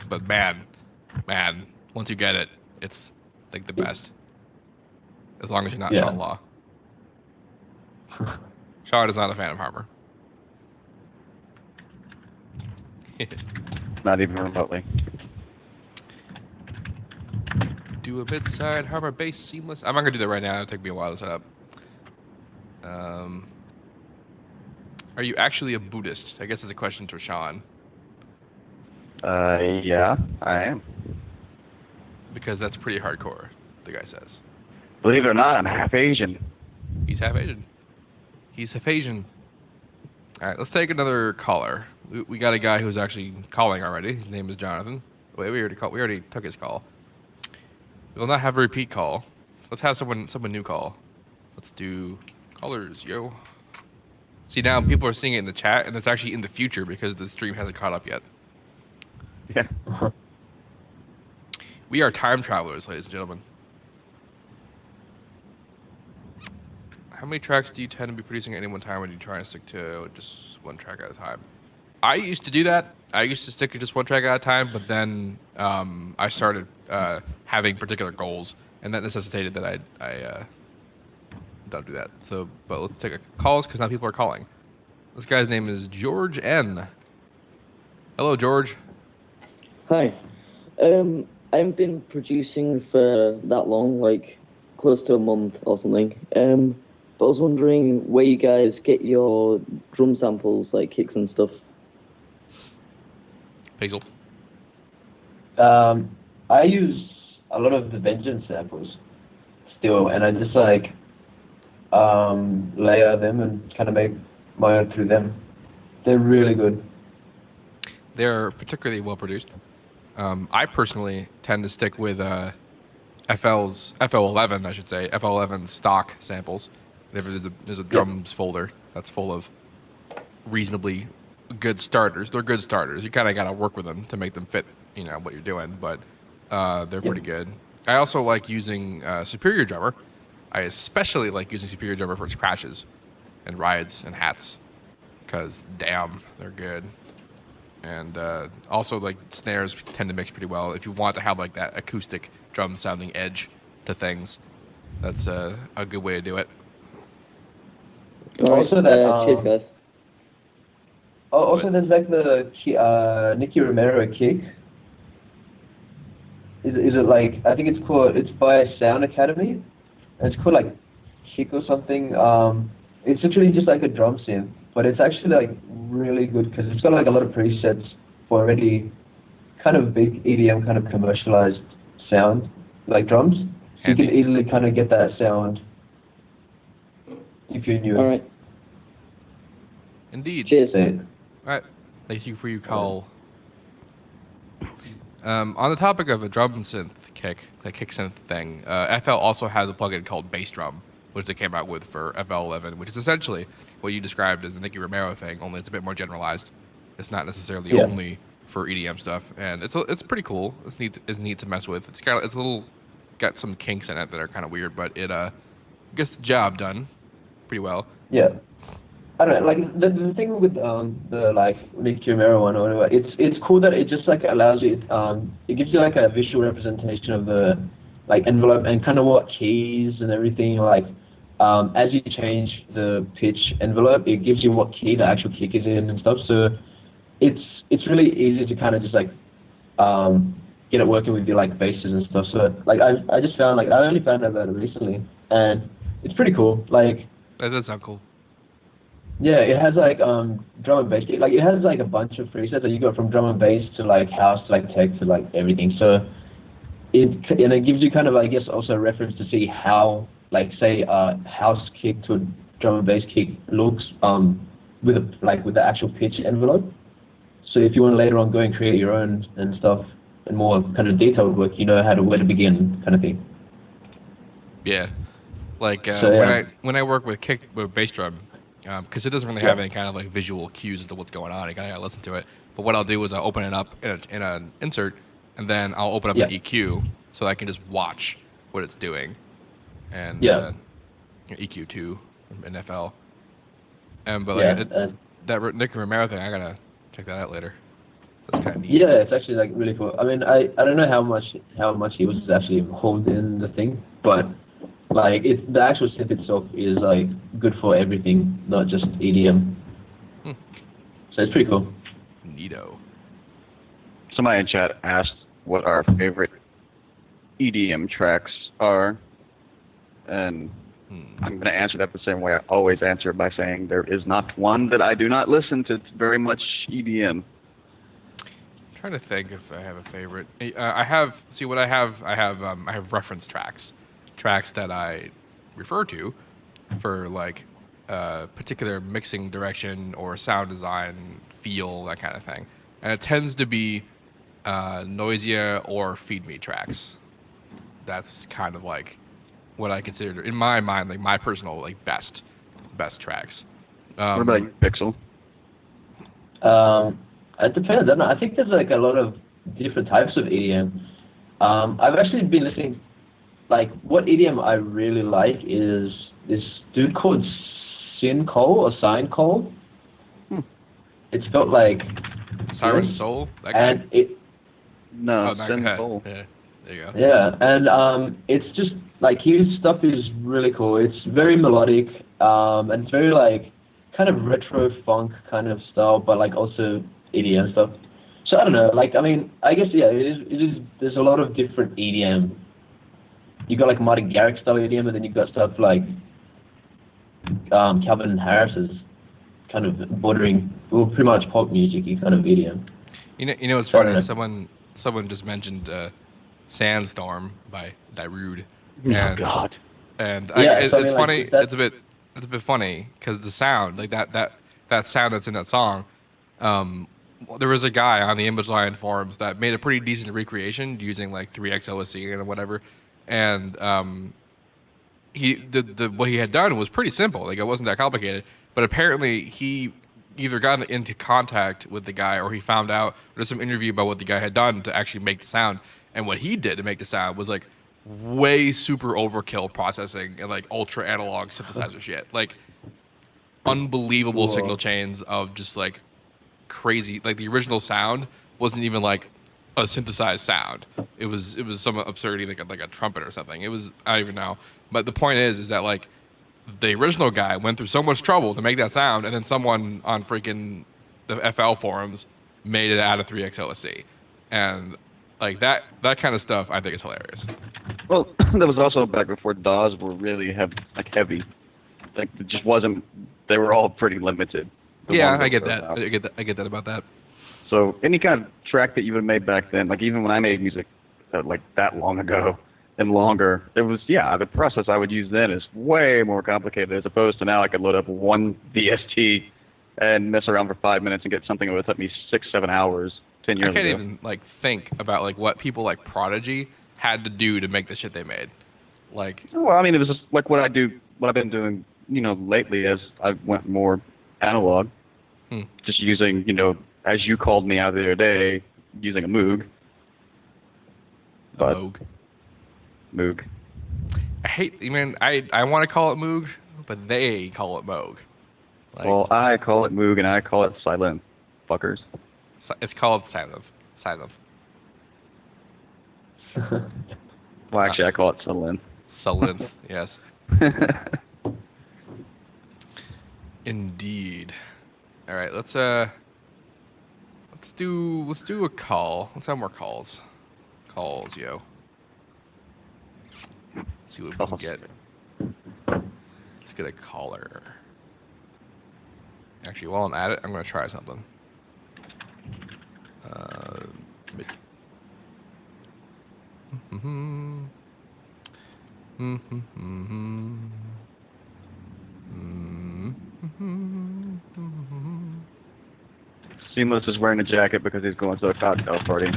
but man, once you get it, it's like the best. As long as you're not Yeah. Shaun Law. Shaun is not a fan of Harmer. Not even remotely. Do a mid-side Harmer bass seamless. I'm not gonna do that right now. It'll take me a while to set up. Are you actually a Buddhist? I guess it's a question to Shaun, Yeah, I am. because that's pretty hardcore. The guy says Believe it or not, I'm half Asian. he's half Asian. He's half Asian. All right, let's take another caller. We got a guy who's actually calling already. His name is Jonathan. Wait, we already took his call. We will not have a repeat call. Let's have someone new call. Let's do callers, yo. See, now people are seeing it in the chat, and it's actually in the future because the stream hasn't caught up yet. Yeah. We are time travelers, ladies and gentlemen. How many tracks do you tend to be producing at any one time when you try to stick to just one track at a time? I used to do that. I used to stick to just one track at a time, but then I started having particular goals, and that necessitated that I don't do that. So, but let's take calls because now people are calling. This guy's name is George N. Hello, George. Hi. I haven't been producing for that long, like close to a month or something. But I was wondering where you guys get your drum samples, like kicks and stuff. Pixl. I use a lot of the Vengeance samples still, and I just like layer them and kind of make my own through them. They're really good. They're particularly well produced. I personally tend to stick with FL11, I should say, FL11 stock samples. There's a drums folder that's full of reasonably good starters. They're good starters. You kind of got to work with them to make them fit, what you're doing, but they're pretty good. I also like using Superior Drummer. I especially like using Superior Drummer for its crashes and rides and hats, because damn, they're good. And also, like, snares tend to mix pretty well. If you want to have like that acoustic drum sounding edge to things, that's a good way to do it. All right. Also that, cheers, guys. Also, there's like the Nicky Romero kick. Is it like, I think it's by Sound Academy. And it's called like kick or something. It's literally just like a drum synth, but it's actually like really good because it's got like a lot of presets for already kind of big EDM kind of commercialized sound, like drums. So you can easily kind of get that sound if you knew it. All right. Indeed. Cheers. All right. Thank you for your call. On the topic of a drum synth kick, the kick synth thing, FL also has a plugin called Bass Drum, which they came out with for FL11, which is essentially what you described as the Nicky Romero thing, only it's a bit more generalized. It's not necessarily only for EDM stuff, and it's pretty cool. It's neat to mess with. It's got some kinks in it that are kind of weird, but it gets the job done pretty well. Yeah. I don't know, like the thing with the like Nicky Romero one or whatever, it's cool that it just like allows you it gives you like a visual representation of the like envelope and kind of what keys and everything, like as you change the pitch envelope, it gives you what key the actual kick is in and stuff. So it's really easy to kind of just like get it working with your like basses and stuff. So like I just found like I only found out about it recently and it's pretty cool. Like that does sound cool. Yeah, it has like drum and bass. Like it has like a bunch of presets that you go from drum and bass to like house to like tech to like everything. So it gives you kind of, I guess, also a reference to see how like say a house kick to a drum and bass kick looks with the actual pitch envelope. So if you want to later on go and create your own and stuff and more kind of detailed work, you know where to begin kind of thing. Yeah, like when I work with bass drum. Because it doesn't really have any kind of like visual cues as to what's going on. I gotta listen to it. But what I'll do is I'll open it up in an insert, and then I'll open up an EQ so I can just watch what it's doing. And EQ2 in FL. That Nicky Romero thing, I gotta check that out later. That's kind of neat. Yeah, it's actually like really cool. I mean, I don't know how much he was actually involved in the thing, but like the actual synth itself is like good for everything, not just EDM. So it's pretty cool. Neato. Somebody in chat asked what our favorite EDM tracks are, and I'm going to answer that the same way I always answer it by saying there is not one that I do not listen to. It's very much EDM. I'm trying to think if I have a favorite. I have reference tracks that I refer to for like particular mixing direction or sound design, feel, that kind of thing. And it tends to be Noisia or Feed Me tracks. That's kind of like what I consider, in my mind, like my personal like best tracks. What about you, Pixl? It depends. I don't know. I think there's like a lot of different types of EDM. I've actually been listening. Like, what EDM I really like is this dude called Sin Cole or Sign Cole. It's spelled like Siren Soul. That guy. And Sin Cole. Yeah, there you go. Yeah, and it's just like his stuff is really cool. It's very melodic, and it's very like kind of retro funk kind of style, but like also EDM stuff. So I don't know. Like, I mean, I guess it is. There's a lot of different EDM. You got like Martin Garrix style EDM, and then you got stuff like Calvin Harris's kind of bordering, well, pretty much pop music-y kind of EDM. You know, it's funny. Someone just mentioned "Sandstorm" by Darude. Oh God! And it's funny. It's a bit funny because the sound, like that sound that's in that song. There was a guy on the Image Line forums that made a pretty decent recreation using like 3x OSC and whatever. And what he had done was pretty simple. Like, it wasn't that complicated. But apparently he either got into contact with the guy or he found out there's some interview about what the guy had done to actually make the sound. And what he did to make the sound was like way super overkill processing and like ultra analog synthesizer shit. Like unbelievable Cool. signal chains of just like crazy. Like the original sound wasn't even like a synthesized sound. It was some absurdity like a trumpet or something. It was, I don't even know. But the point is that like the original guy went through so much trouble to make that sound, and then someone on freaking the FL forums made it out of 3X OSC. And like that kind of stuff I think is hilarious. Well, that was also back before DAWs were really heavy. Like it just wasn't. They were all pretty limited. Yeah, I get that. I get that about that. So any kind of track that you would have made back then, like even when I made music like that long ago and longer, it was, the process I would use then is way more complicated as opposed to now I could load up one VST and mess around for 5 minutes and get something that would took me 6-7 hours 10 years ago. I can't even like think about like what people like Prodigy had to do to make the shit they made. Like, well, I mean, it was just like what I've been doing, lately as I went more analog, just using, as you called me out the other day, using a Moog. Moog. I want to call it Moog, but they call it Moog. Like, well, I call it Moog and I call it Silent fuckers. It's called Silent. Well, actually, I call it Silent. Silent, yes. Indeed. All right, let's do a call. Let's have more calls. Yo. Let's see what we can get. Let's get a caller. Actually, while I'm at it, I'm gonna try something. Seamless is wearing a jacket because he's going to a cocktail party.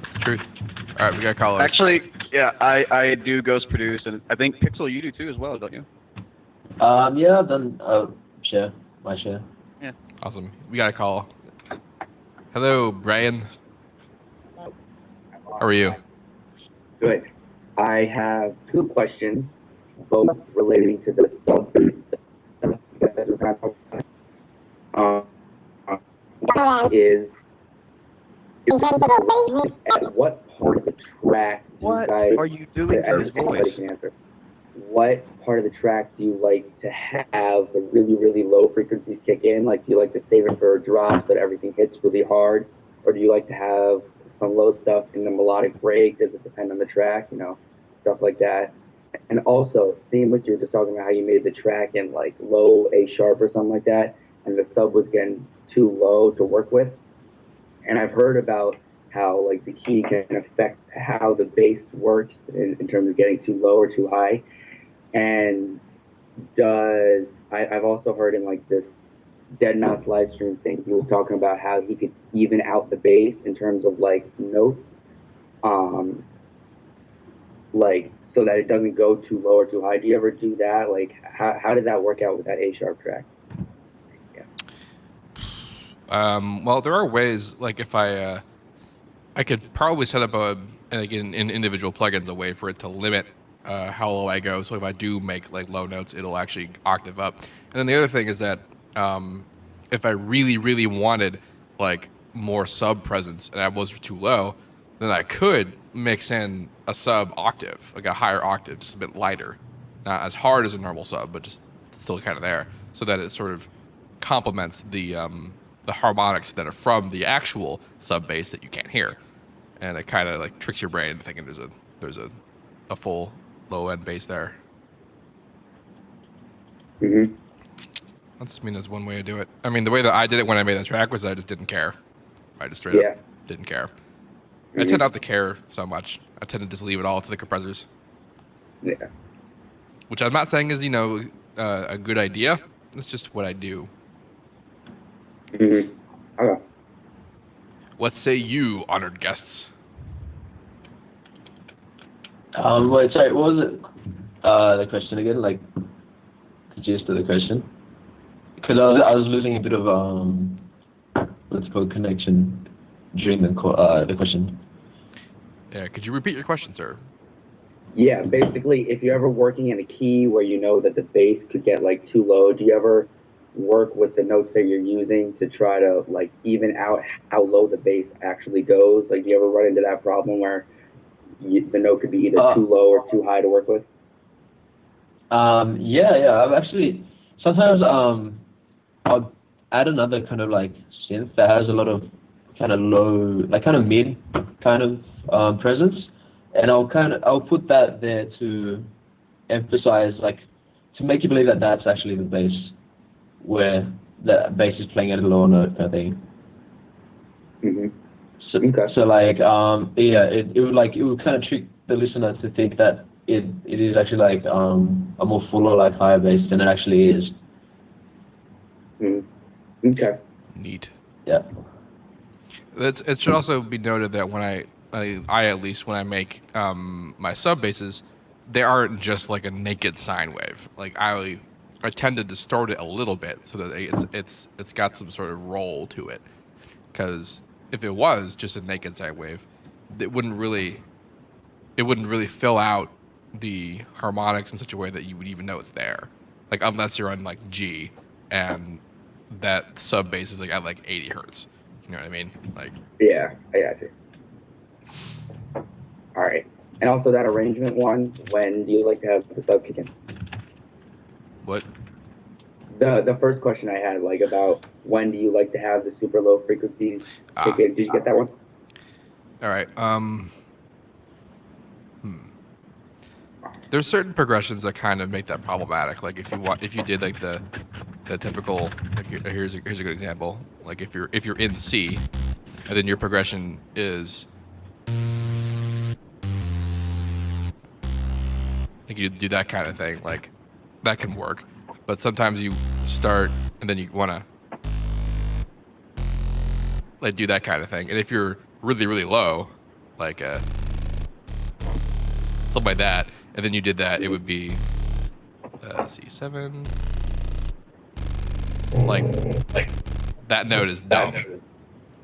That's the truth. All right, we got callers. Actually, yeah, I do ghost produce, and I think Pixl, you do too as well, don't you? Yeah, I've done my share. Yeah. Awesome. We got a call. Hello, Brian. How are you? Good. I have two questions, both relating to the stuff. Is at what part of the track do What you guys, are you doing to his anybody voice? can answer. What part of the track do you like to have the really, really low frequencies kick in? Like, do you like to save it for a drop so that everything hits really hard? Or do you like to have some low stuff in the melodic break? Does it depend on the track? Stuff like that. And also, seeing what you were just talking about, how you made the track in like low A sharp or something like that, and the sub was getting too low to work with. And I've heard about how like the key can affect how the bass works in terms of getting too low or too high. And I've also heard in like this Dead Mouse live stream thing, he was talking about how he could even out the bass in terms of like notes, like so that it doesn't go too low or too high. Do you ever do that? Like how did that work out with that A sharp track? Well, there are ways, like if I could probably set up in individual plugins a way for it to limit how low I go. So if I do make like low notes, it'll actually octave up. And then the other thing is that if I really, really wanted like more sub presence and I was too low, then I could mix in a sub octave, like a higher octave, just a bit lighter. Not as hard as a normal sub, but just still kind of there, so that it sort of complements the harmonics that are from the actual sub bass that you can't hear, and it kind of like tricks your brain into thinking there's a full low end bass there. Mm-hmm. That's one way to do it. I mean, the way that I did it when I made that track was I just didn't care. I just straight up didn't care. I tend not to care so much. I tend to just leave it all to the compressors. Yeah. Which I'm not saying is a good idea. It's just what I do. Mm-hmm. Okay. What say you, honored guests? Wait, sorry, what was it? The question again, like the gist of the question? Because I was losing a bit of what's it called, connection during the question. Yeah, could you repeat your question, sir? Yeah, basically, if you're ever working in a key where you know that the bass could get like too low, do you ever work with the notes that you're using to try to like even out how low the bass actually goes? Like, do you ever run into that problem where the note could be either too low or too high to work with? Yeah. I've actually sometimes I'll add another kind of like synth that has a lot of kind of low, like kind of mid kind of presence, and I'll put that there to emphasize, like, to make you believe that that's actually the bass, where the bass is playing at a lower note kind of thing. Mm-hmm. So, Okay. so like it would kind of trick the listener to think that it is actually like a more fuller, like higher bass than it actually is. Mm-hmm. Okay. Neat. Yeah. It should also be noted that when I at least when I make my sub basses, they aren't just like a naked sine wave. Like I tend to distort it a little bit so that it's got some sort of roll to it. Because if it was just a naked sine wave, it wouldn't really fill out the harmonics in such a way that you would even know it's there. Like unless you're on like G and that sub bass is like at like 80 hertz. You know what I mean? Like, yeah, I got you. All right. And also that arrangement one, when do you like to have the sub kick in? what? The first question I had, like, about when do you like to have the super low frequencies kick in? Did you get that one? All right. There's certain progressions that kind of make that problematic. Like if you did like the typical, like here's a good example. Like if you're in C, and then your progression is like you do that kind of thing, like that can work. But sometimes you start and then you want to like do that kind of thing. And if you're really, really low, like something like that, and then you did that, it would be C7. Like that note is dumb.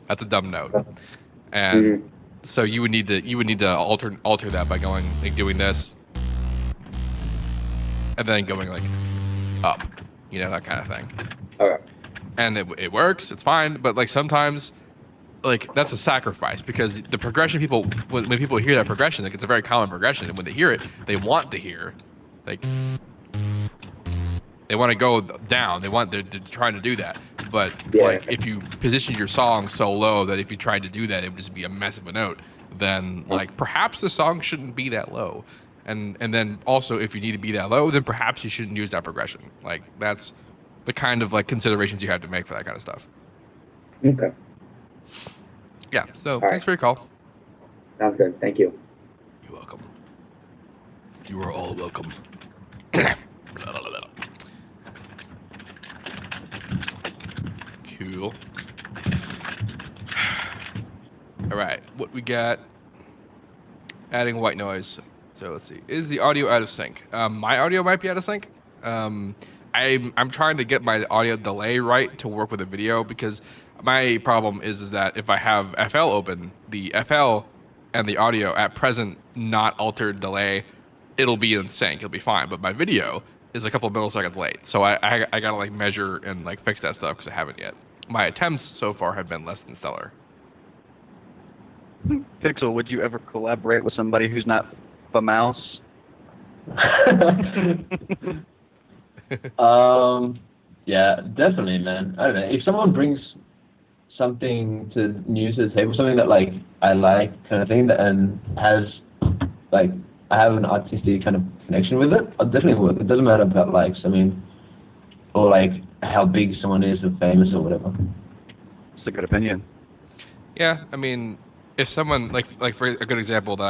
That's a dumb note. And so you would need to alter that by going like doing this and then going like up, you know, that kind of thing. Okay. And it works, it's fine, but like sometimes like that's a sacrifice because the progression when people hear that progression, like it's a very common progression, and when they hear it, they want to hear like they want to go down. They're trying to do that. But like if you positioned your song so low that if you tried to do that, it would just be a mess of a note, then like perhaps the song shouldn't be that low. And then also if you need to be that low, then perhaps you shouldn't use that progression. Like that's the kind of like considerations you have to make for that kind of stuff. Okay. Yeah. So thanks for your call. Sounds good. Thank you. You're welcome. You are all welcome. Cool. All right, what we got? Adding white noise. So let's see. Is the audio out of sync? My audio might be out of sync. I'm trying to get my audio delay right to work with the video because my problem is that if I have FL open, the FL and the audio at present not altered delay, it'll be in sync. It'll be fine. But my video is a couple of milliseconds late, so I gotta like measure and like fix that stuff because I haven't yet. My attempts so far have been less than stellar. Pixl, would you ever collaborate with somebody who's not a mouse? Yeah, definitely, man. I don't know. If someone brings something new to the table, something that like I like kind of thing, and has like I have an artistic kind of connection with it, I'll definitely work. It doesn't matter about likes. I mean, or like how big someone is or famous or whatever. It's a good opinion. Yeah, I mean, if someone like for a good example that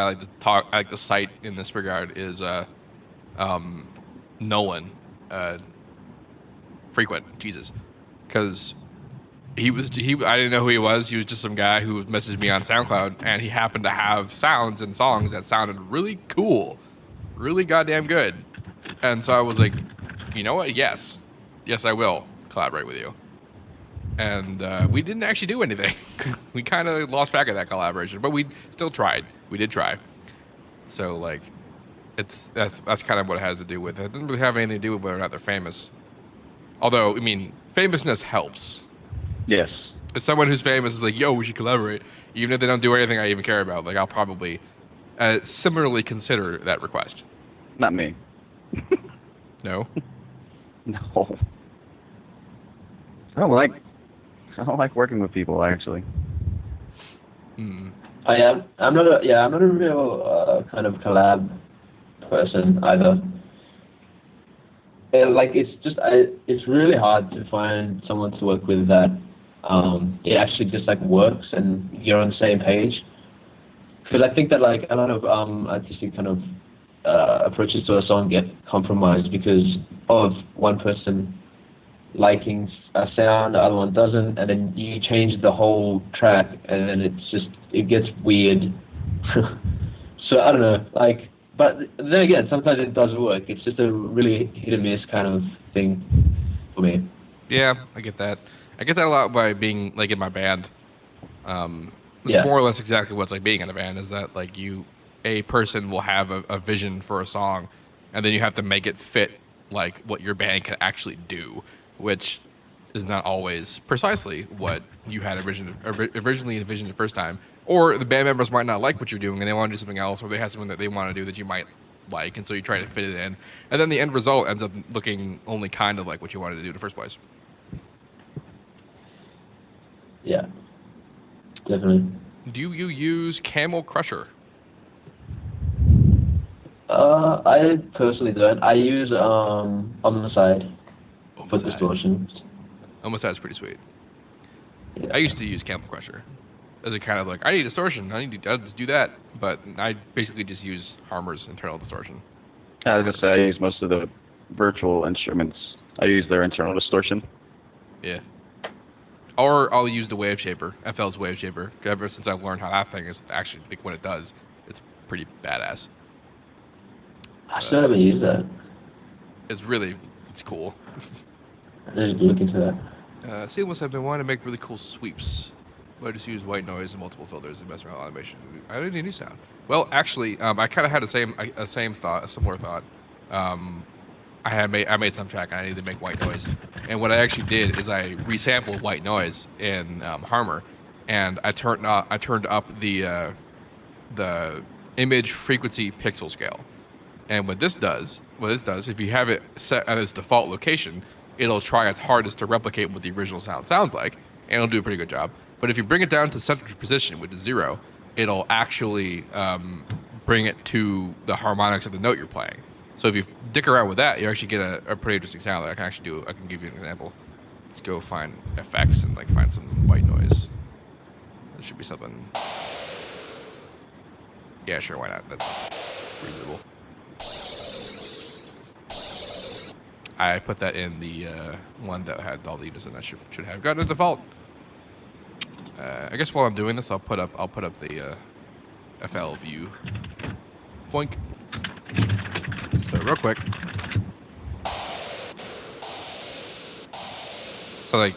I like to cite in this regard is Nolan, Frequent, Jesus, because I didn't know who he was. He was just some guy who messaged me on SoundCloud, and he happened to have sounds and songs that sounded really cool, really goddamn good. And so I was like, you know what? Yes, I will collaborate with you. And we didn't actually do anything. We kind of lost track of that collaboration, but we still tried. We did try. So like, That's kind of what it has to do with. It doesn't really have anything to do with whether or not they're famous. Although, I mean, famousness helps. Yes. If someone who's famous is like, yo, we should collaborate, even if they don't do anything I even care about, like I'll probably similarly consider that request. Not me. No? No. I don't like working with people, actually. I'm not a real kind of collab person either. It's really hard to find someone to work with that it actually just like works and you're on the same page. Because I think that like a lot of artistic kind of approaches to a song get compromised because of one person liking a sound, the other one doesn't, and then you change the whole track, and then it gets weird. So I don't know, like, but then again, sometimes it does work. It's just a really hit and miss kind of thing for me. Yeah, I get that. I get that a lot by being like in my band. It's Yeah. more or less exactly what it's like being in a band. Is that like a person will have a vision for a song, and then you have to make it fit like what your band can actually do, which is not always precisely what you had originally envisioned the first time. Or the band members might not like what you're doing and they want to do something else, or they have something that they want to do that you might like, and so you try to fit it in. And then the end result ends up looking only kind of like what you wanted to do in the first place. Yeah, definitely. Do you use Camel Crusher? I personally don't. I use on the side for distortions. Almost that's pretty sweet. Yeah. I used to use Camel Crusher as a kind of like, I need distortion, I need to do that, but I basically just use Harmer's internal distortion. I was gonna say I use most of the virtual instruments. I use their internal distortion. Yeah. Or I'll use the Wave Shaper, FL's Wave Shaper. Ever since I've learned how that thing is actually, like, when it does, it's pretty badass. I still haven't used that. It's cool. I need to look into that. Seamless have been wanting to make really cool sweeps. I just use white noise and multiple filters and mess around with automation. I didn't need a new sound. Well, actually, I kind of had a similar thought. I made some track and I needed to make white noise, and what I actually did is I resampled white noise in Harmer, and I turned up the image frequency pixel scale. And what this does, if you have it set at its default location, it'll try its hardest to replicate what the original sound sounds like, and it'll do a pretty good job. But if you bring it down to central position, which is 0, it'll actually bring it to the harmonics of the note you're playing. So if you dick around with that, you actually get a pretty interesting sound that I can actually do. I can give you an example. Let's go find effects and like find some white noise. There should be something. Yeah, sure, why not? That's reasonable. I put that in the one that had all the units in that should have gotten a default. I guess while I'm doing this, I'll put up the FL view. Boink. So real quick. So like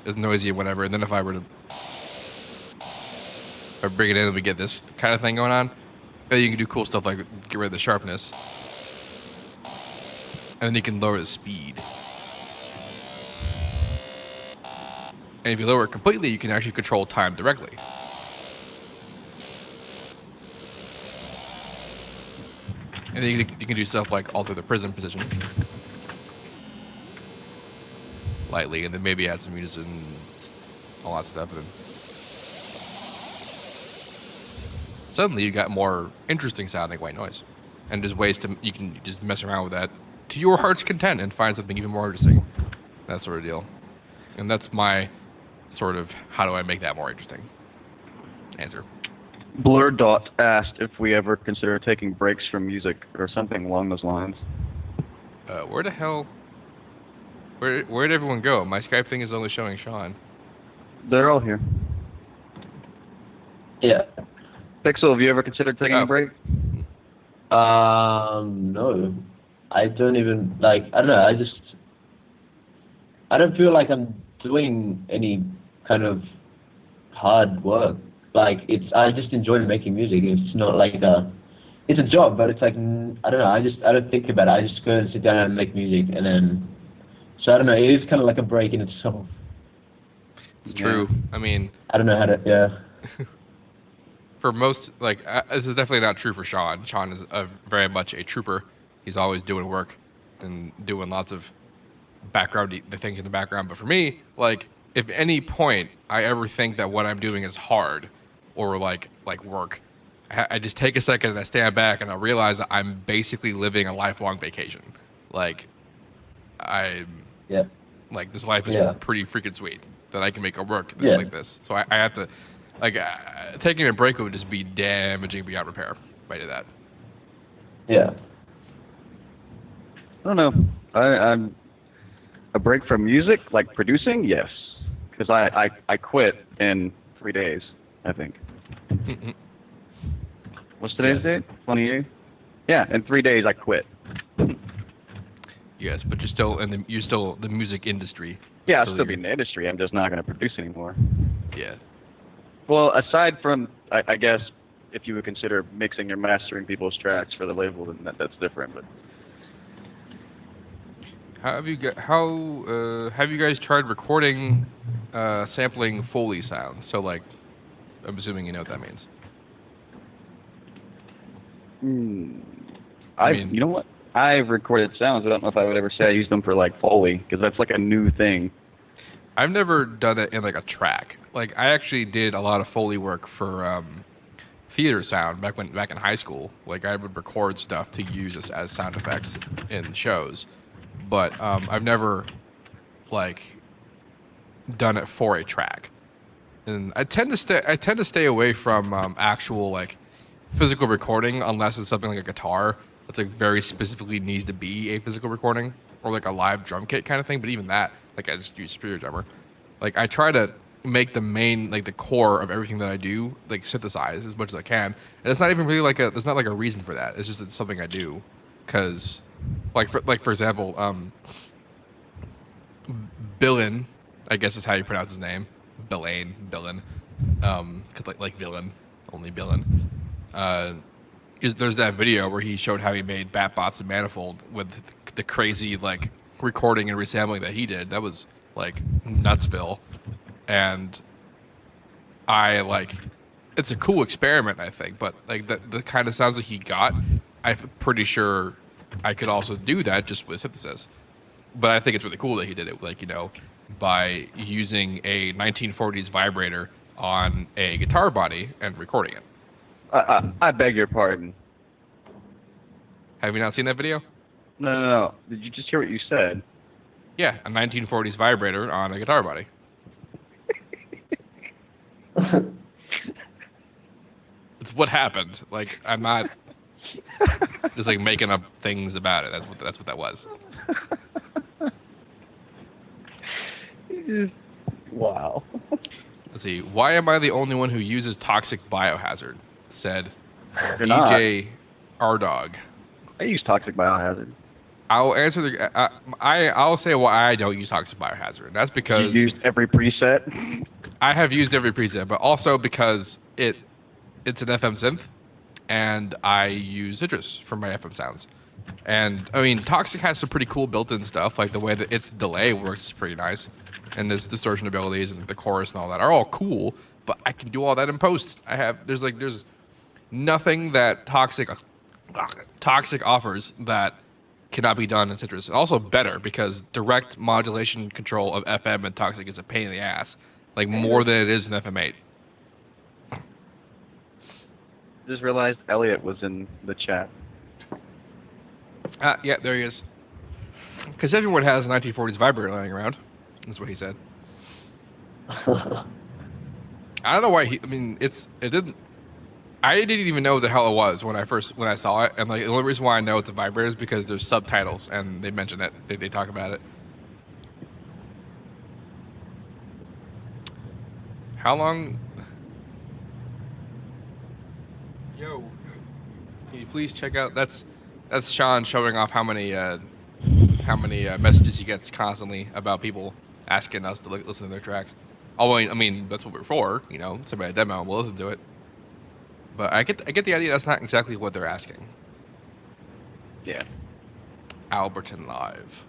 it's noisy and whatever, and then if I were to bring it in and we get this kind of thing going on, then you can do cool stuff like get rid of the sharpness. And then you can lower the speed. And if you lower it completely, you can actually control time directly. And then you can do stuff like alter the prism position lightly, and then maybe add some unison, all that stuff. And then suddenly you got more interesting sounding white noise, and there's ways you can just mess around with that to your heart's content and find something even more interesting. That sort of deal. And that's my sort of how do I make that more interesting answer. Blur Dot asked if we ever consider taking breaks from music or something along those lines. Where the hell? Where'd everyone go? My Skype thing is only showing Shaun. They're all here. Yeah. Pixl, have you ever considered taking a break? No. I don't even, like, I don't know, I don't feel like I'm doing any kind of hard work. Like, I just enjoy making music. It's not like it's a job, but it's like I don't know. I don't think about it. I just go and sit down and make music, and then so I don't know. It is kind of like a break in itself. It's true. I mean, I don't know how to. Yeah. For most, like this is definitely not true for Shaun. Shaun is very much a trooper. He's always doing work and doing lots of the things in the background. But for me, like if any point I ever think that what I'm doing is hard or like work, I just take a second and I stand back and I realize that I'm basically living a lifelong vacation. Like like this life is pretty freaking sweet that I can make it work like this. So I have to, like, taking a break would just be damaging beyond repair if I did that. Yeah. I don't know. I'm a break from music, like producing, yes, because I quit in 3 days, I think. What's today's date? 28. Yeah, in 3 days I quit. Yes, but you're still the music industry. Yeah, I'll still be in the industry. I'm just not going to produce anymore. Yeah. Well, aside from, I guess, if you would consider mixing or mastering people's tracks for the label, then that's different. But have you guys tried recording, sampling Foley sounds? So, like, I'm assuming you know what that means. You know what? I've recorded sounds. I don't know if I would ever say I use them for like Foley, because that's like a new thing. I've never done it in like a track. Like I actually did a lot of Foley work for theater sound back in high school. Like I would record stuff to use as sound effects in shows, but I've never like done it for a track. And I tend to stay away from actual like physical recording unless it's something like a guitar that's like very specifically needs to be a physical recording or like a live drum kit kind of thing. But even that, like I just use Superior Drummer. Like I try to make the main, like the core of everything that I do, like synthesize as much as I can. And it's not even really there's not like a reason for that. It's just it's something I do. Cause for example, Billin, I guess is how you pronounce his name. Billin. Cause like villain, only Billin. There's that video where he showed how he made Batbots and Manifold with the crazy like recording and resampling that he did. That was like nutsville, and I like it's a cool experiment I think. But like the kind of sounds that he got, I'm pretty sure I could also do that just with synthesis. But I think it's really cool that he did it like by using a 1940s vibrator on a guitar body and recording it. I beg your pardon. Have you not seen that video? No. Did you just hear what you said? Yeah, a 1940s vibrator on a guitar body. It's what happened. Like I'm not just like making up things about it. That's what that was. Wow. Let's see. Why am I the only one who uses Toxic Biohazard? Said You're DJ R-Dog. I use Toxic Biohazard. I'll answer I'll say why I don't use Toxic Biohazard. That's because you used every preset. I have used every preset, but also because it's an FM synth, and I use Citrus for my FM sounds. And I mean, Toxic has some pretty cool built-in stuff, like the way that its delay works is pretty nice, and its distortion abilities and the chorus and all that are all cool. But I can do all that in post. There's nothing that Toxic offers that cannot be done in Citrus. And also better because direct modulation control of FM and Toxic is a pain in the ass, like more than it is in FM8. Just realized Elliot was in the chat. Yeah, there he is. Because everyone has a 1940s vibrator lying around. That's what he said. I don't know why I didn't even know what the hell it was when I saw it, and like the only reason why I know it's a vibrator is because there's subtitles and they mention it. They talk about it. How long? Yo, can you please check out? That's Shaun showing off how many messages he gets constantly about people asking us to listen to their tracks. Oh, I mean that's what we're for. Somebody a demo and we'll listen to it. But I get the idea that's not exactly what they're asking. Yeah. Alberton Live.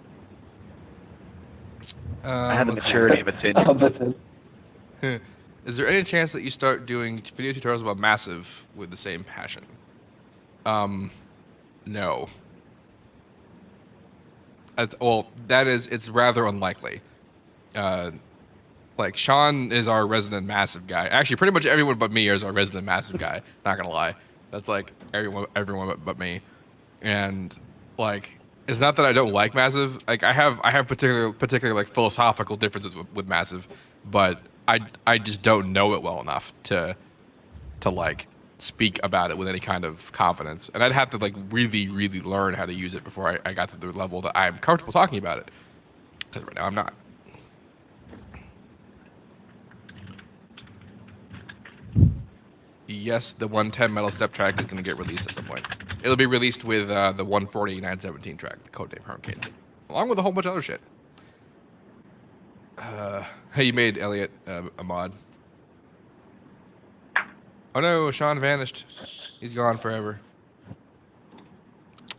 I have the Let's see. maturity of a 10. Is there any chance that you start doing video tutorials about Massive with the same passion? No. It's rather unlikely. Like Shaun is our resident Massive guy. Actually, pretty much everyone but me is our resident Massive guy. Not gonna lie, that's like everyone but me. And like, it's not that I don't like Massive. Like I have particular like philosophical differences with Massive, but I just don't know it well enough to like speak about it with any kind of confidence. And I'd have to like really learn how to use it before I got to the level that I'm comfortable talking about it. Because right now I'm not. Yes, the 110 metal step track is going to get released at some point. It'll be released with the 140-917 track, the codename Hurricane, along with a whole bunch of other shit. Hey, you made Elliot a mod. Oh no, Shaun vanished. He's gone forever.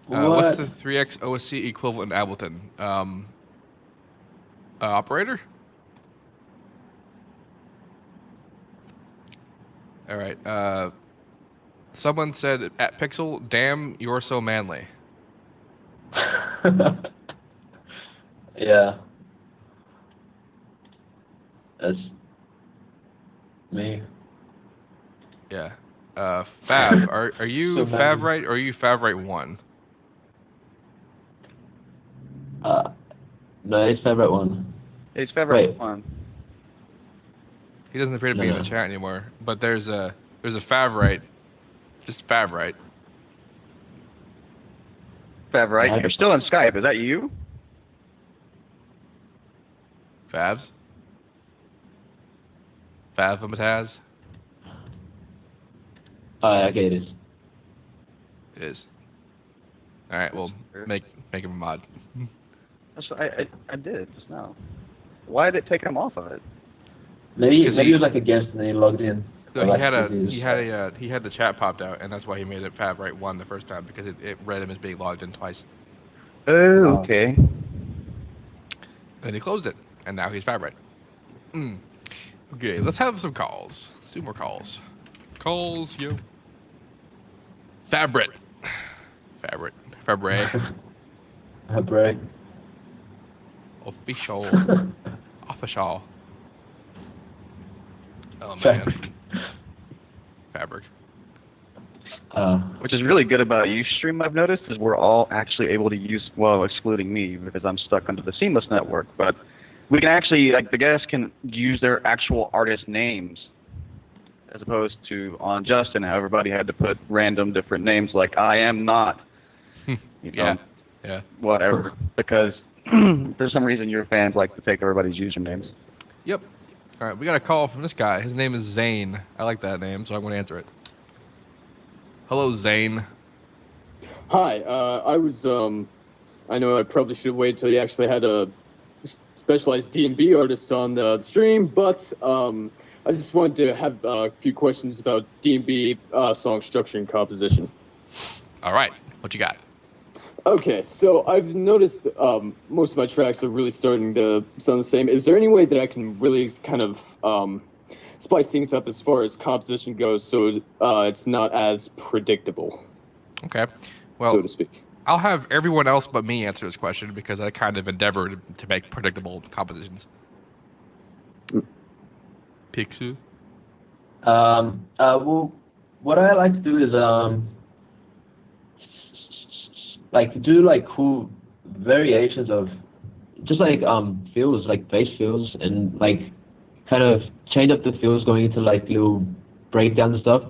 What's the 3x OSC equivalent in Ableton? Operator? All right. Someone said at Pixl, "Damn, you're so manly." Yeah. That's me. Yeah. Fav, are you Favright or are you Favright 1? No, it's Favright 1. It's Favright 1. He doesn't appear to be in the chat anymore, but there's a Favright, just Favright. Favright, you're still on Skype. Is that you? Favs? Favmataz? Okay, it is. It is. All right, well, make him a mod. That's what I did just now. Why did it take him off of it? Maybe he was like a guest and then he logged in. So he had the chat popped out, and that's why he made it Favright 1 the first time, because it read him as being logged in twice. Oh, okay. Then he closed it, and now he's Favright. Okay, let's have some calls. Let's do more calls. Calls, yo. Favright. Favright. Official. Oh man. Fabric. Which is really good about Ustream, I've noticed, is we're all actually able to use, well, excluding me because I'm stuck under the Seamless network, but we can actually, like, the guests can use their actual artist names as opposed to on Justin, how everybody had to put random different names like I am not, yeah, whatever, because for some reason your fans like to take everybody's usernames. Yep. All right, we got a call from this guy. His name is Zane. I like that name, so I'm going to answer it. Hello, Zane. Hi. I know I probably should wait until you actually had a specialized D&B artist on the stream, but I just wanted to have a few questions about D&B song structure and composition. All right. What you got? Okay, so I've noticed most of my tracks are really starting to sound the same. Is there any way that I can really kind of spice things up as far as composition goes so it's not as predictable? Okay. Well, so to speak. I'll have everyone else but me answer this question because I kind of endeavored to make predictable compositions. Pixl? Well, what I like to do is like do like cool variations of just like fills, like bass fills, and like kind of change up the fills going into like little breakdowns and stuff.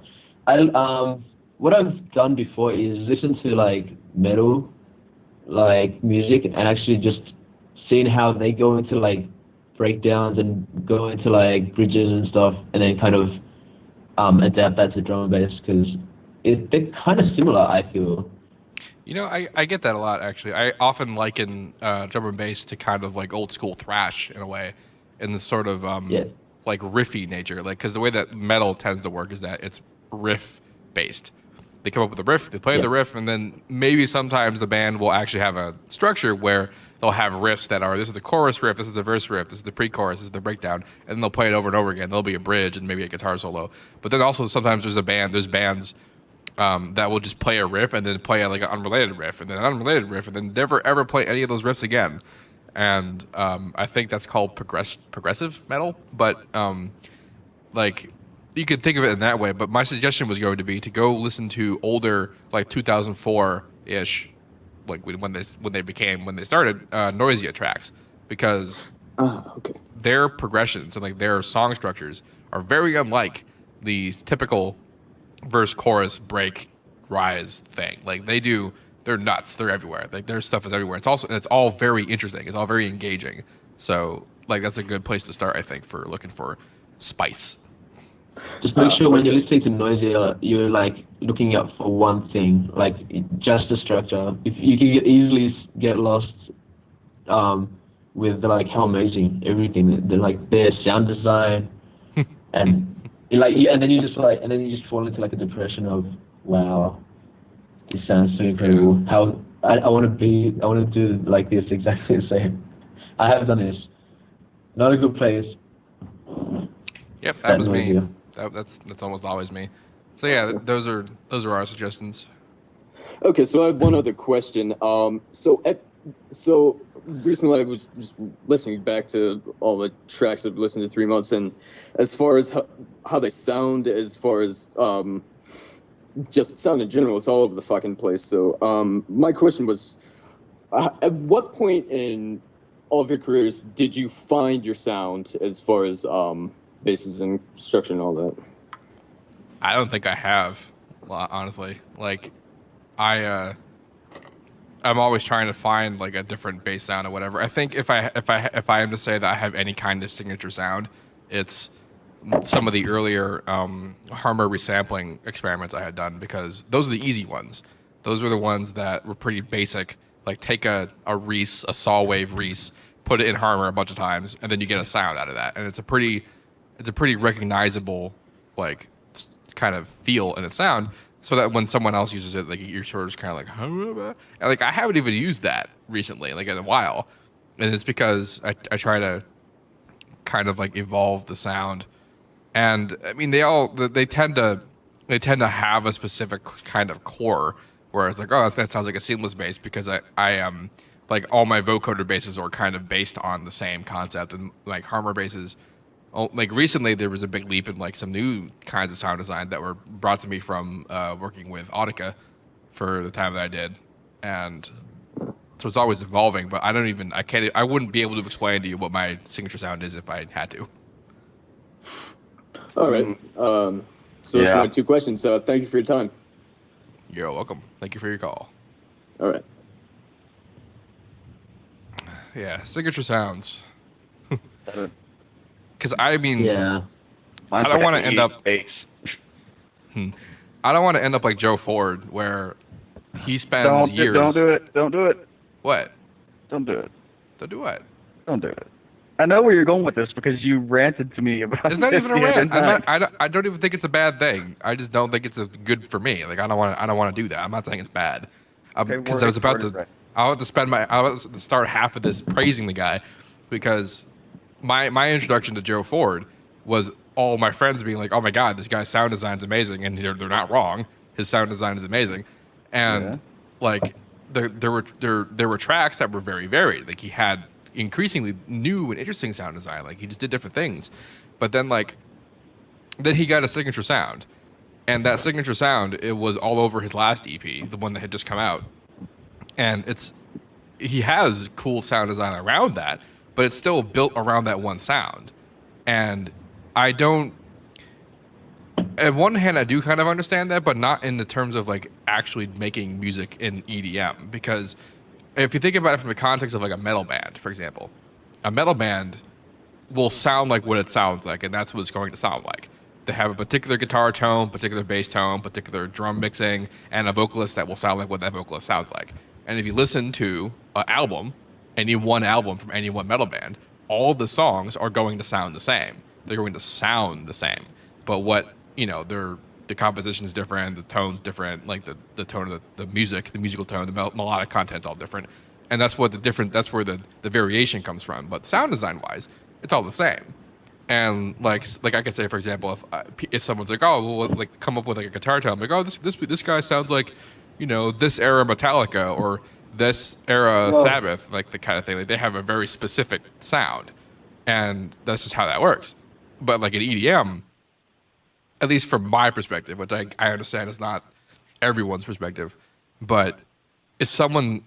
What I've done before is listen to like metal like music and actually just seeing how they go into like breakdowns and go into like bridges and stuff, and then kind of adapt that to drum and bass because they're kind of similar, I feel. You know, I get that a lot, actually. I often liken drum and bass to kind of like old school thrash in a way, in the sort of like riffy nature. Like, because the way that metal tends to work is that it's riff based. They come up with a riff, they play the riff, and then maybe sometimes the band will actually have a structure where they'll have riffs that are, this is the chorus riff, this is the verse riff, this is the pre-chorus, this is the breakdown, and then they'll play it over and over again. There'll be a bridge and maybe a guitar solo. But then also sometimes there's bands that will just play a riff and then play like an unrelated riff and then an unrelated riff and then never ever play any of those riffs again. And I think that's called progressive metal. But like, you could think of it in that way, but my suggestion was going to be to go listen to older, like 2004-ish, like when they started Noisia tracks, because their progressions and like their song structures are very unlike the typical verse, chorus, break, rise thing. Like they're nuts. They're everywhere. Like their stuff is everywhere. It's all very interesting. It's all very engaging. So like that's a good place to start, I think, for looking for spice. Just make sure when you're listening to Noisia, you're like looking out for one thing, like just the structure. If you can easily get lost with like how amazing everything, like their sound design, and then you just fall into like a depression of wow, it sounds so incredible. How I want to do like this exactly the same. I have done this. Not a good place. Yep, that was me. That's almost always me. So yeah, those are our suggestions. Okay, so I have one other question. So recently I was just listening back to all the tracks I've listened to 3 months, and as far as how they sound, as far as just sound in general, it's all over the fucking place. So my question was, at what point in all of your careers did you find your sound as far as basses and structure and all that? I don't think I have, honestly. Like, I'm always trying to find like a different bass sound or whatever. I think if I am to say that I have any kind of signature sound, it's some of the earlier Harmer resampling experiments I had done, because those are the easy ones. Those were the ones that were pretty basic. Like take a Reese, a saw wave Reese, put it in Harmer a bunch of times, and then you get a sound out of that. And it's a pretty recognizable like kind of feel in its sound, so that when someone else uses it, like you're sort of just kind of like, and like I haven't even used that recently, like in a while, and it's because I try to kind of like evolve the sound, and I mean they tend to have a specific kind of core, where it's like, oh, that sounds like a Seamless bass, because I am like all my vocoder basses are kind of based on the same concept, and like Harmer basses. Like recently, there was a big leap in like some new kinds of sound design that were brought to me from working with Audica for the time that I did, and so it's always evolving. But I wouldn't be able to explain to you what my signature sound is if I had to. All right. So those are my two questions. Thank you for your time. You're welcome. Thank you for your call. All right. Yeah, signature sounds. Because I mean, I don't want to end up. I don't want to end up like Joe Ford, where he spends years. Don't do it. Don't do it. What? Don't do it. Don't do what? Don't do it. I know where you're going with this because you ranted to me about. It's not even a rant. I don't even think it's a bad thing. I just don't think it's good for me. Like I don't want to do that. I'm not saying it's bad. Because I was about to start half of this praising the guy, because my introduction to Joe Ford was all my friends being like, "Oh my God, this guy's sound design's amazing," and they're not wrong. His sound design is amazing, and like there were tracks that were very varied. Like he had increasingly new and interesting sound design. Like he just did different things, but then he got a signature sound, and that signature sound, it was all over his last EP, the one that had just come out, and he has cool sound design around that. But it's still built around that one sound. And I don't... At one hand, I do kind of understand that, but not in the terms of, like, actually making music in EDM. Because if you think about it from the context of, like, a metal band, for example, a metal band will sound like what it sounds like, and that's what it's going to sound like. They have a particular guitar tone, particular bass tone, particular drum mixing, and a vocalist that will sound like what that vocalist sounds like. And if you listen to an album, any one album from any one metal band, all the songs are going to sound the same. They're going to sound the same. But what, the composition is different, the tone's different, like the tone of the music, the musical tone, the melodic content's all different, and that's where the variation comes from. But sound design wise, it's all the same. And like I could say, for example, if someone's like, oh, well, like come up with like a guitar tone, I'm like, oh, this guy sounds like, you know, this era Metallica or this era Sabbath, like the kind of thing. Like they have a very specific sound, and that's just how that works. But like in EDM, at least from my perspective, which I understand is not everyone's perspective, but if someone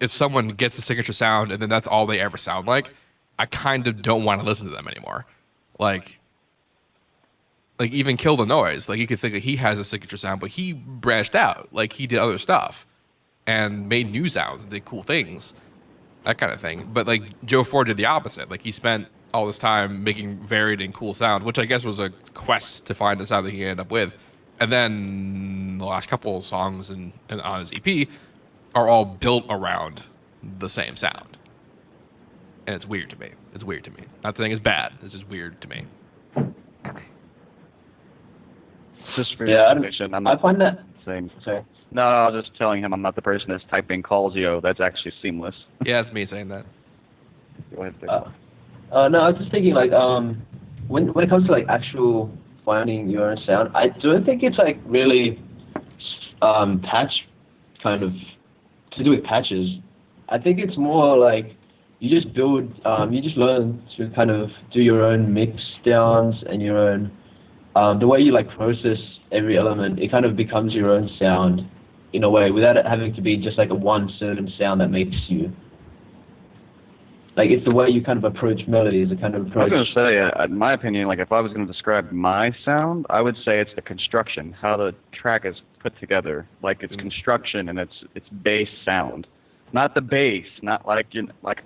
gets a signature sound and then that's all they ever sound like, I kind of don't want to listen to them anymore. Like even Kill the Noise, like you could think that he has a signature sound, but he branched out, like he did other stuff and made new sounds and did cool things, that kind of thing. But like Joe Ford did the opposite. Like he spent all this time making varied and cool sound, which I guess was a quest to find the sound that he ended up with. And then the last couple of songs and on his EP are all built around the same sound. And it's weird to me. Not saying it's bad. It's just weird to me. Just for Yeah, information, I find that same. Sorry. No, I was just telling him I'm not the person that's typing Calzio. That's actually Seamless. Yeah, it's me saying that. Go ahead. No, I was just thinking like when it comes to like actual finding your own sound, I don't think it's like really patch kind of to do with patches. I think it's more like you just build, you just learn to kind of do your own mix downs and your own the way you like process every element. It kind of becomes your own sound in a way without it having to be just like a one certain sound that makes you. Like it's the way you kind of approach melodies, the kind of approach. I was going to say, in my opinion, like if I was going to describe my sound, I would say it's the construction, how the track is put together, like its construction and its bass sound, not the bass, not like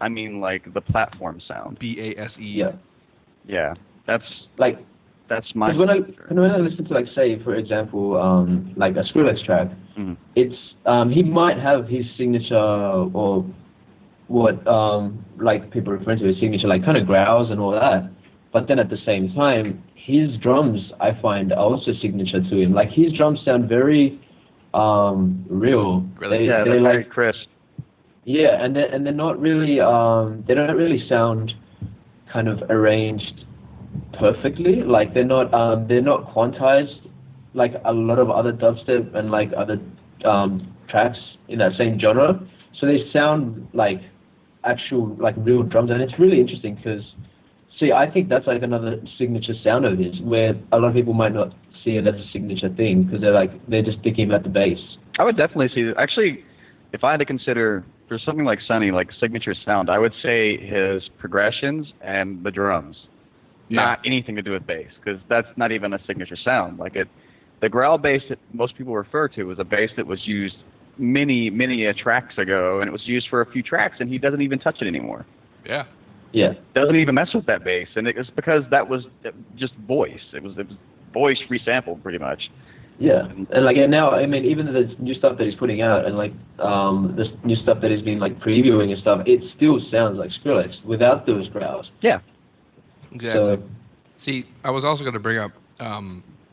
I mean like the platform sound. BASE. Yeah, that's my. When I listen to like say for example like a Skrillex track, it's he might have his signature or what like people refer to as signature, like kind of growls and all that. But then at the same time, his drums I find are also signature to him. Like his drums sound very real. They're like, very crisp. Yeah, and they're not really they don't really sound kind of arranged perfectly. Like they're not quantized like a lot of other dubstep and like other tracks in that same genre. So they sound like actual like real drums, and it's really interesting because see, I think that's like another signature sound of his, where a lot of people might not see it as a signature thing because they're just thinking about the bass. I would definitely see actually, if I had to consider for something like Sonny, like signature sound, I would say his progressions and the drums, not anything to do with bass, because that's not even a signature sound. Like the growl bass that most people refer to was a bass that was used many tracks ago, and it was used for a few tracks, and he doesn't even touch it anymore. Yeah. Doesn't even mess with that bass, and it was because that was just voice. It was voice resampled pretty much. Yeah, and like and now, I mean, even the new stuff that he's putting out, and like this new stuff that he's been like previewing and stuff, it still sounds like Skrillex without those growls. Yeah, exactly. So, see, I was also going to bring up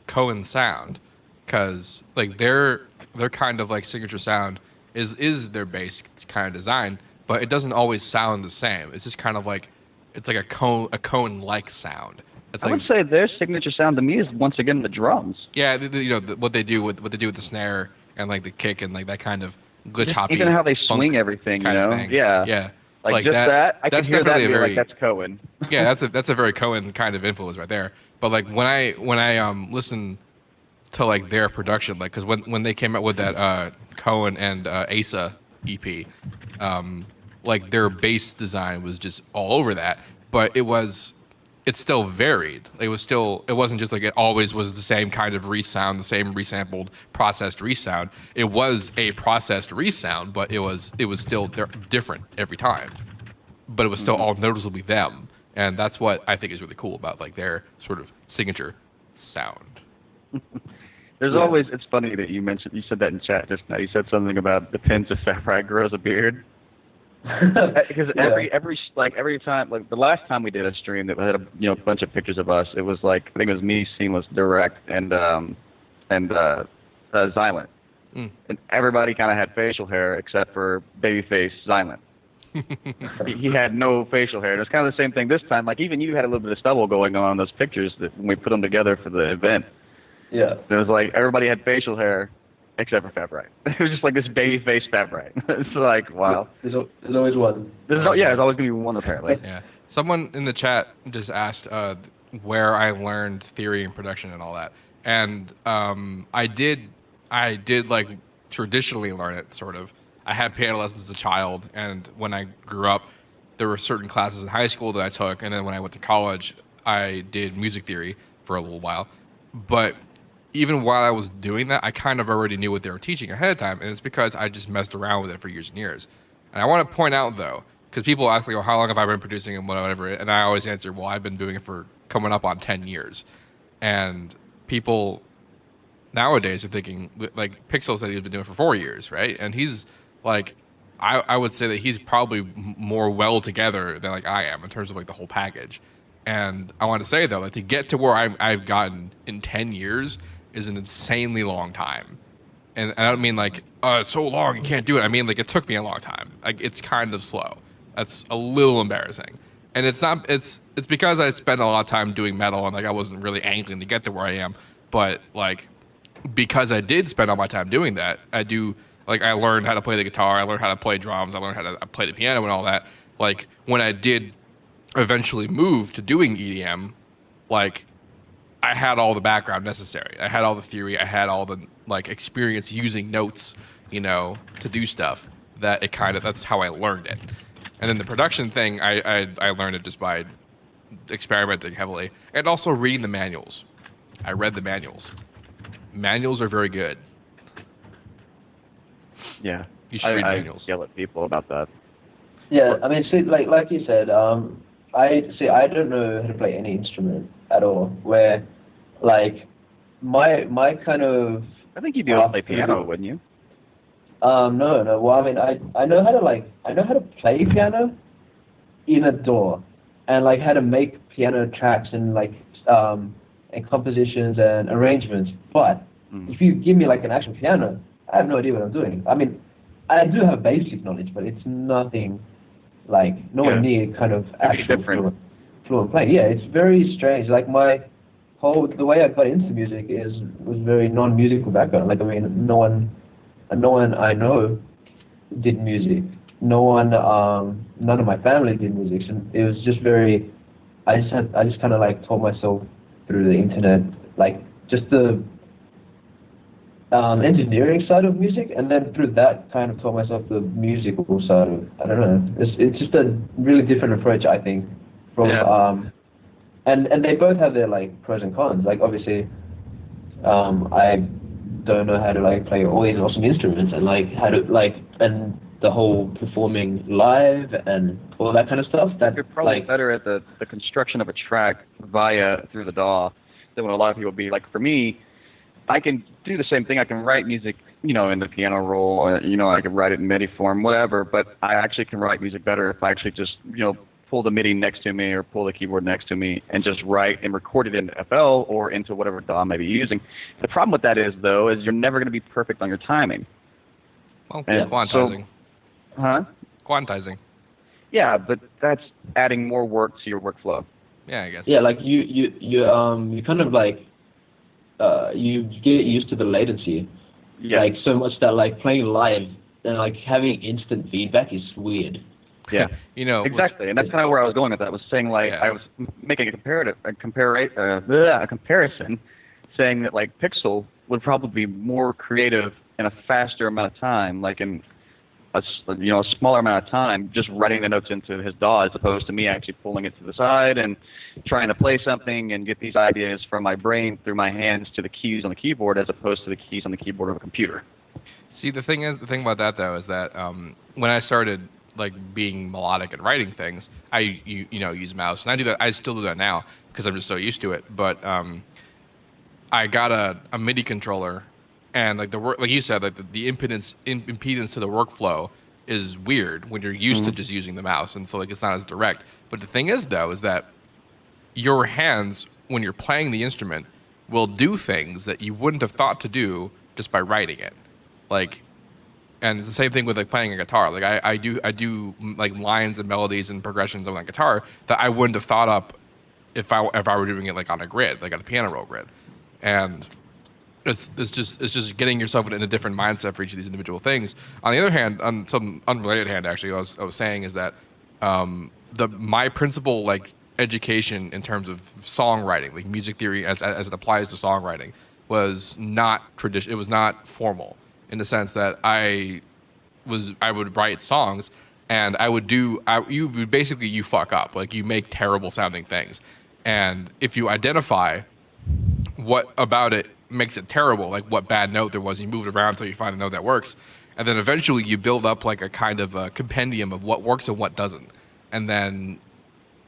Cohen's sound, because like their kind of like signature sound is their bass kind of design, but it doesn't always sound the same. It's just kind of like it's like a Cohen like sound. It's I would say their signature sound to me is once again the drums. Yeah, you know what they do with the snare and like the kick and like that kind of glitch hoppy. Even how they swing everything, you know. Yeah. Like just that. I that's can hear definitely that a very like that's Cohen. Yeah, that's a very Cohen kind of influence right there. But like when I listen to like their production, like because when they came out with that Cohen and Asa EP, like their bass design was just all over that, but it's still varied. It wasn't just like it always was the same kind of resound, the same resampled, processed resound. It was a processed resound, but it was still different every time. But it was still all noticeably them, and that's what I think is really cool about like their sort of signature sound. There's always. It's funny that you said that in chat just now. You said something about depends if Favright grows a beard. Because every time, like the last time we did a stream that had a bunch of pictures of us, it was like I think it was me, Seamless, Direct, and and Xylent. And everybody kind of had facial hair except for babyface Xylent. He had no facial hair. And it's kind of the same thing this time. Like, even you had a little bit of stubble going on in those pictures that when we put them together for the event. Yeah. It was like everybody had facial hair except for Favright. It was just like this babyface Favright. It's like, wow. There's always one. There's always going to be one, apparently. Yeah. Someone in the chat just asked where I learned theory and production and all that. And I did like traditionally learn it, sort of. I had piano lessons as a child, and when I grew up, there were certain classes in high school that I took, and then when I went to college, I did music theory for a little while. But even while I was doing that, I kind of already knew what they were teaching ahead of time, and it's because I just messed around with it for years and years. And I want to point out, though, because people ask, like, oh, how long have I been producing and whatever, and I always answer, well, I've been doing it for coming up on 10 years. And people nowadays are thinking, like, Pixl said he's been doing it for 4 years, right? And he's, like, I would say that he's probably more well together than, like, I am in terms of, like, the whole package. And I want to say, though, like, to get to where I've gotten in 10 years is an insanely long time. And I don't mean, like, it's so long, you can't do it. I mean, like, it took me a long time. Like, it's kind of slow. That's a little embarrassing. And it's not, it's because I spent a lot of time doing metal and, like, I wasn't really angling to get to where I am. But, like, because I did spend all my time doing that, I learned how to play the guitar, I learned how to play drums, I learned how to play the piano and all that. Like, when I did eventually move to doing EDM, like, I had all the background necessary. I had all the theory, I had all the, like, experience using notes, you know, to do stuff. That's how I learned it. And then the production thing, I learned it just by experimenting heavily and also reading the manuals. I read the manuals. Manuals are very good. Yeah. You should read manuals. I yell at people about that. Yeah, I mean, see, like you said, I don't know how to play any instrument at all. Where, like, my kind of, I think you'd be able to play piano, wouldn't you? No. Well, I mean, I know how to play piano in a DAW, and, like, how to make piano tracks and, like, and compositions and arrangements. But if you give me, like, an actual piano, I have no idea what I'm doing. I mean, I do have basic knowledge, but it's nothing, like, nowhere near kind of actual fluent playing. Yeah, it's very strange. Like, the way I got into music was very non-musical background. Like, I mean, no one I know did music. None of my family did music. And it was just very, I just kind of, like, taught myself through the internet, like, just the engineering side of music, and then through that kind of taught myself the musical side of, I don't know, it's just a really different approach, I think, from and they both have their, like, pros and cons. Like, obviously, I don't know how to, like, play all these awesome instruments, and, like, how to, like, and the whole performing live and all that kind of stuff. That you're probably, like, like, better at the construction of a track through the DAW than what a lot of people be. Like, for me, I can do the same thing. I can write music, you know, in the piano roll, or, you know, I can write it in MIDI form, whatever, but I actually can write music better if I actually just, you know, pull the MIDI next to me or pull the keyboard next to me and just write and record it into FL or into whatever DAW I may be using. The problem with that is, though, is you're never going to be perfect on your timing. Well, quantizing. Huh? Quantizing. Yeah, but that's adding more work to your workflow. Yeah, I guess. Yeah, like, you kind of, like, you get used to the latency, like, so much that, like, playing live and, like, having instant feedback is weird. Yeah, you know, exactly, and that's kind of where I was going with that. I was saying, like, I was making a comparison, saying that, like, Pixl would probably be more creative in a faster amount of time, like in a smaller amount of time, just writing the notes into his DAW, as opposed to me actually pulling it to the side and trying to play something and get these ideas from my brain through my hands to the keys on the keyboard, as opposed to the keys on the keyboard of a computer. See, the thing about that, though, is that when I started, like, being melodic and writing things, I use mouse, and I do that. I still do that now because I'm just so used to it. But I got a MIDI controller, and, like, like you said, like, the impedance to the workflow is weird when you're used to just using the mouse, and so, like, it's not as direct. But the thing is, though, is that your hands, when you're playing the instrument, will do things that you wouldn't have thought to do just by writing it. Like, and it's the same thing with like playing a guitar. Like I do like lines and melodies and progressions on my guitar that I wouldn't have thought up if I were doing it like on a grid, like on a piano roll grid. And it's just getting yourself in a different mindset for each of these individual things. On the other hand, on some unrelated hand, actually, I was saying is that my principal like education in terms of songwriting, like music theory as it applies to songwriting, was not traditional. It was not formal in the sense that I would write songs and you fuck up, like you make terrible sounding things, and if you identify what about it makes it terrible, like what bad note there was, you move it around until you find a note that works, and then eventually you build up like a kind of a compendium of what works and what doesn't, and then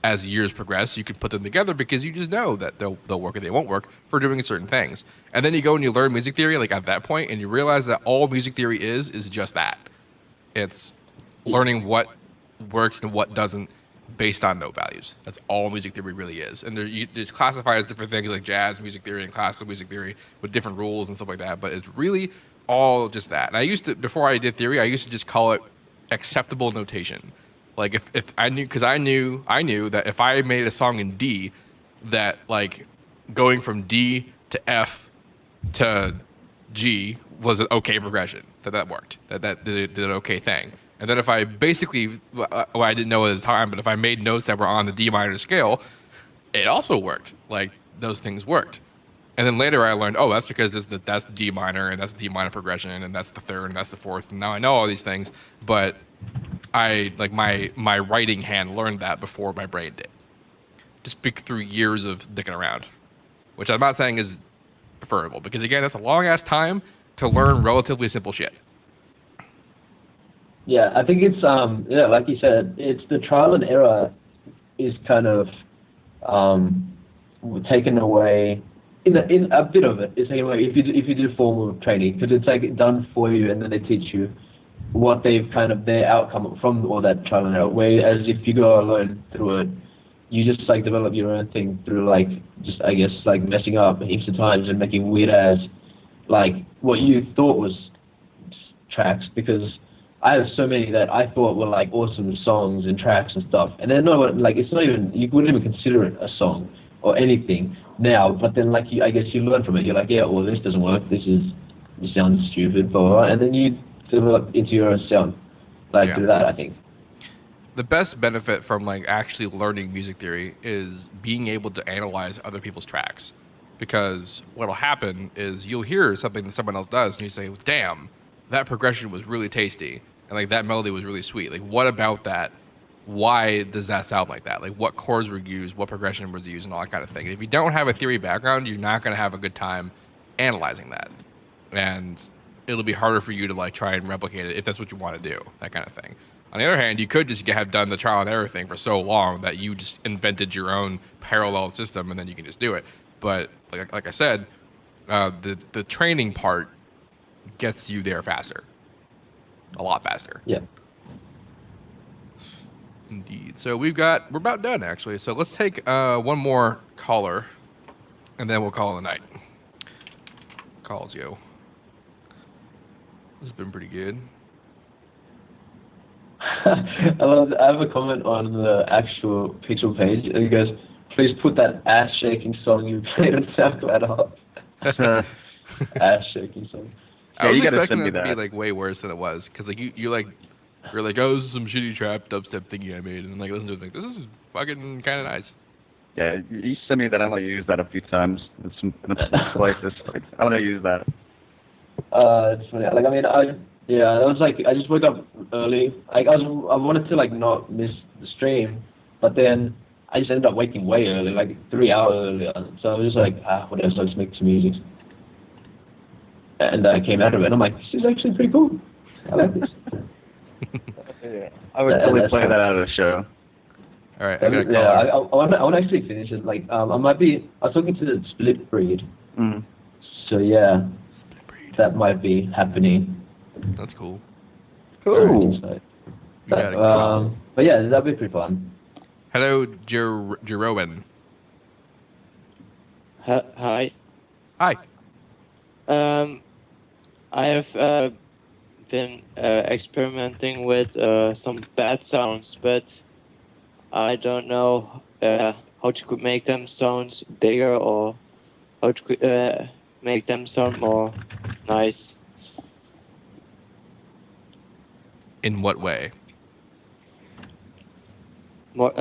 as years progress you can put them together because you just know that they'll work or they won't work for doing certain things. And then you go and you learn music theory like at that point, and you realize that all music theory is just that. It's learning what works and what doesn't based on note values. That's all music theory really is. And there's classified as different things like jazz music theory and classical music theory with different rules and stuff like that. But it's really all just that. And I used to, before I did theory, I used to just call it acceptable notation. Like if I knew, because I knew that if I made a song in D, that like going from D to F to G was an okay progression. That worked. That did an okay thing. And then if I basically, well, I didn't know at the time, but if I made notes that were on the D minor scale, it also worked. Like those things worked. And then later I learned, oh, that's because that's D minor and that's D minor progression and that's the third and that's the fourth. And now I know all these things, but I like my writing hand learned that before my brain did. Just through years of dicking around, which I'm not saying is preferable because again, that's a long ass time to learn relatively simple shit. Yeah, I think it's like you said, it's the trial and error is kind of taken away. In a bit of it is taken away if you do formal training, because it's like done for you and then they teach you what they've kind of their outcome from all that trial and error. Whereas if you go alone through it, you just like develop your own thing through like just I guess like messing up heaps of times and making weird ass like what you thought was tracks, because I have so many that I thought were like awesome songs and tracks and stuff, and they're not like it's not even, you wouldn't even consider it a song or anything now. But then like I guess you learn from it. You're like, yeah, well this doesn't work. This sounds stupid, blah, blah, blah, and then you develop into your own sound through that. I think the best benefit from like actually learning music theory is being able to analyze other people's tracks, because what'll happen is you'll hear something that someone else does and you say, damn, that progression was really tasty and like that melody was really sweet. Like what about that? Why does that sound like that? Like what chords were used, what progression was used, and all that kind of thing. And if you don't have a theory background, you're not going to have a good time analyzing that, and it'll be harder for you to like try and replicate it if that's what you want to do, that kind of thing. On the other hand, you could just have done the trial and error thing for so long that you just invented your own parallel system and then you can just do it. But like I said, the training part gets you there faster, a lot faster. Yeah. Indeed. So we're about done actually. So let's take one more caller, and then we'll call it a night. Calls go. This has been pretty good. I have a comment on the actual Pixl page. It goes, please put that ass shaking song you played on SoundCloud up. Ass shaking song. I was expecting that to be like way worse than it was, because like you're like, oh, this is some shitty trap dubstep thingy I made, and like listen to it, like this is fucking kind of nice. Yeah, you sent me that. I'm gonna use that a few times. It's some places. Like, I want to use that. It's funny. Like I mean, I was like, I just woke up early. Like I wanted to like not miss the stream, but then I just ended up waking way early, like 3 hours earlier. So I was just like, whatever. So I just make some music. And I came out of it, and I'm like, this is actually pretty cool. I like this. Yeah, I would totally play that out of the show. All right, I got a call. Yeah, I want to actually finish it. Like, I was talking to the Split Breed. Mm. So yeah, that might be happening. That's cool. Cool. Right. But yeah, that'd be pretty fun. Hello, Jeroen. Hi. Hi. I have been experimenting with some bad sounds, but I don't know how to make them sound bigger or how to make them sound more nice. In what way? More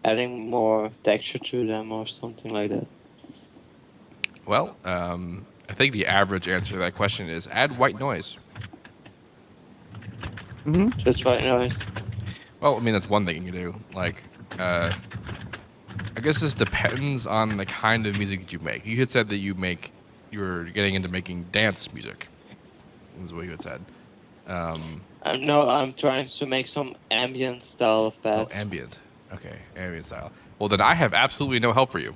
adding more texture to them or something like that. Well, I think the average answer to that question is add white noise. Just white noise. Well, I mean, that's one thing you can do. Like, I guess this depends on the kind of music that you make. You had said that you're getting into making dance music. Is what you had said. No, I'm trying to make some ambient style of Oh, bats. ambient. Okay, ambient style. Well, then I have absolutely no help for you.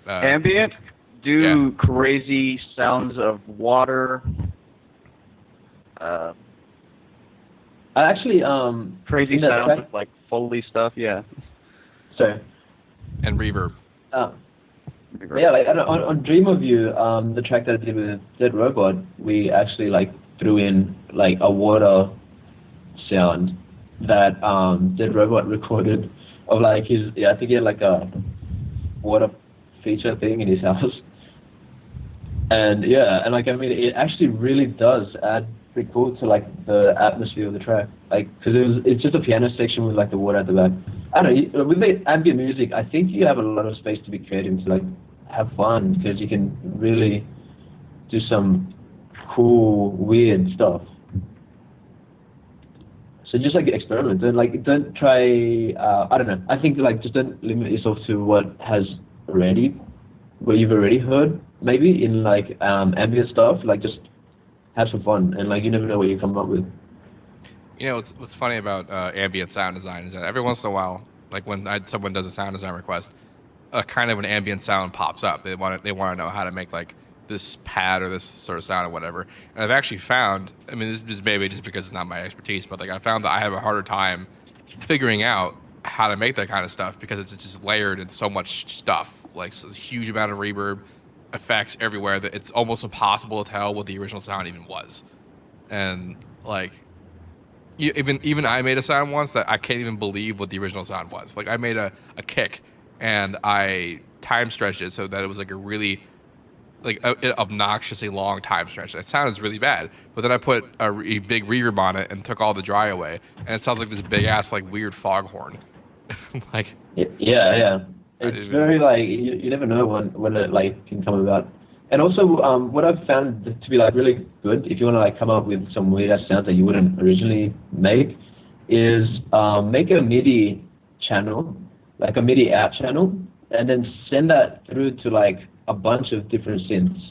Ambient, do crazy sounds of water. Actually, Crazy in that sounds track- of like Foley stuff. Yeah. Sorry. And reverb. Yeah, like on Dream of You, the track that I did with Dead Robot, we actually like threw in like a water sound that Dead Robot recorded of like I think he had like a water feature thing in his house. And yeah, and like I mean, it actually really does add pretty cool to like the atmosphere of the track. Like, because it's just a piano section with like the water at the back. I don't know. With the ambient music, I think you have a lot of space to be creative, to like have fun, because you can really do some cool, weird stuff. So just like experiment. Don't try. I don't know. I think like just don't limit yourself to what you've already heard. Maybe in like ambient stuff. Like just have some fun, and like you never know what you come up with. You know, what's funny about ambient sound design is that every once in a while, like when someone does a sound design request, a kind of an ambient sound pops up. They want to know how to make like this pad or this sort of sound or whatever. And I've actually found, I mean, this is maybe just because it's not my expertise, but like I found that I have a harder time figuring out how to make that kind of stuff because it's just layered in so much stuff, like a huge amount of reverb, effects everywhere, that it's almost impossible to tell what the original sound even was. And like even I made a sound once that I can't even believe what the original sound was. Like I made a kick and I time stretched it so that it was like a really obnoxiously long time stretch. It sounds really bad, but then I put a big reverb on it and took all the dry away, and it sounds like this big ass like weird foghorn. Like yeah. It's very like you never know when it like can come about. And also, what I've found to be like really good, if you want to like come up with some weird ass sounds that you wouldn't originally make, is make a MIDI channel, like a MIDI out channel, and then send that through to like a bunch of different synths,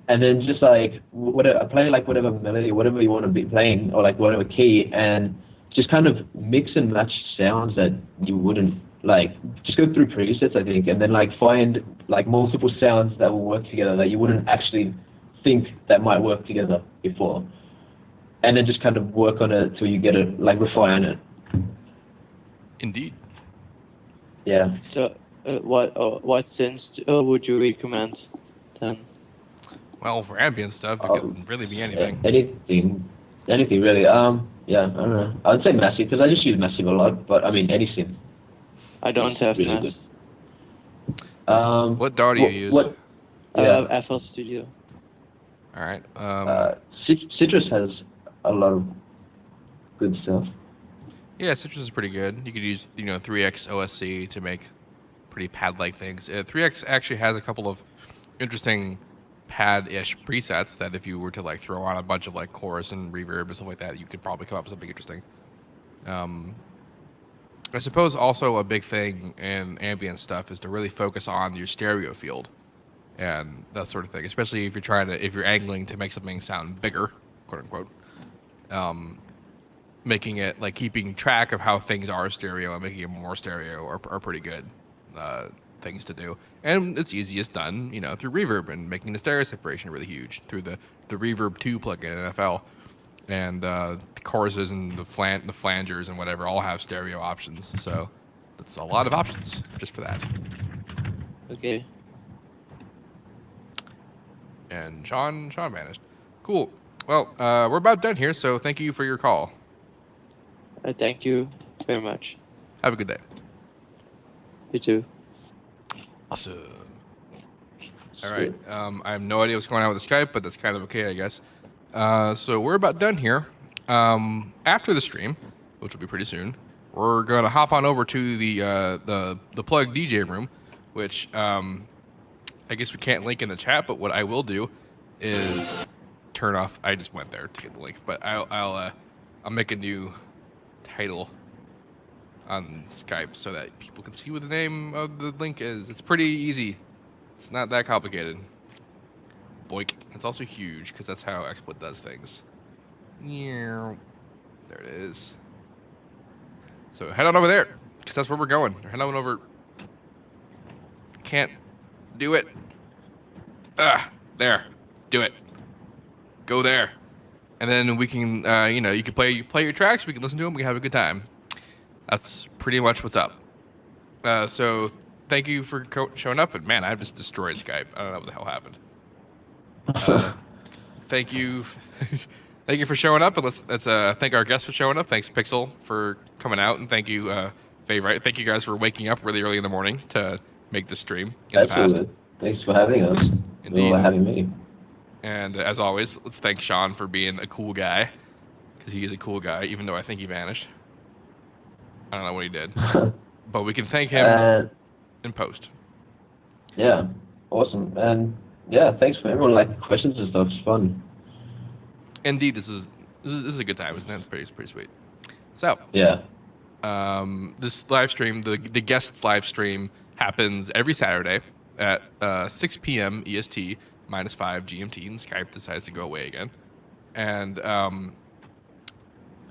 and then just like play like whatever melody, whatever you want to be playing, or like whatever key, and just kind of mix and match sounds that you wouldn't like. Just go through presets, I think, and then like find like multiple sounds that will work together that you wouldn't actually think that might work together before, and then just kind of work on it till you get it, like refine it. Indeed. Yeah. So, what synths would you recommend then? Well, for ambient stuff, it could really be anything. Anything really. Yeah, I don't know. I would say Massive because I just use Massive a lot, but I mean any synth. I don't have really Mass. What DAW do you use? FL Studio. All right. Citrus has a lot of good stuff. Yeah, Citrus is pretty good. You could use 3x OSC to make pretty pad-like things. 3x actually has a couple of interesting pad-ish presets that if you were to like throw on a bunch of like chorus and reverb and stuff like that, you could probably come up with something interesting. I suppose also a big thing in ambient stuff is to really focus on your stereo field and that sort of thing, especially if you're angling to make something sound bigger, quote unquote. Making it like keeping track of how things are stereo and making it more stereo are pretty good things to do. And it's easiest done, through reverb and making the stereo separation really huge through the Reverb 2 plugin in FL. And the choruses and the flangers and whatever all have stereo options. So that's a lot of options just for that. Okay. And Shaun vanished. Cool. Well, we're about done here, so thank you for your call. Thank you very much. Have a good day. You too. Awesome. All right. I have no idea what's going on with the Skype, but that's kind of okay, I guess. So we're about done here. After the stream, which will be pretty soon, we're gonna hop on over to the plug DJ room, which I guess we can't link in the chat. But what I will do is turn off. I just went there to get the link, but I'll make a new title on Skype so that people can see what the name of the link is. It's pretty easy. It's not that complicated. Boink. It's also huge because that's how XSplit does things. There it is. So head on over there because that's where we're going. Head on over. Can't do it. There. Do it. Go there. And then we can, you can play your tracks. We can listen to them. We can have a good time. That's pretty much what's up. So thank you for showing up. And man, I've just destroyed Skype. I don't know what the hell happened. Thank you. Thank you for showing up. And let's thank our guests for showing up. Thanks, Pixl, for coming out. And thank you, Favright. Thank you guys for waking up really early in the morning to make this stream in the past. Thanks for having us. Indeed. For having me. And as always, let's thank Shaun for being a cool guy. Because he is a cool guy, even though I think he vanished. I don't know what he did. But we can thank him in post. Yeah, awesome. And yeah, thanks for everyone like questions and stuff. It's fun. Indeed, this is a good time, isn't it? It's pretty sweet. So yeah, this live stream, the guests live stream happens every Saturday at 6 p.m. EST -5 GMT, and Skype decides to go away again. And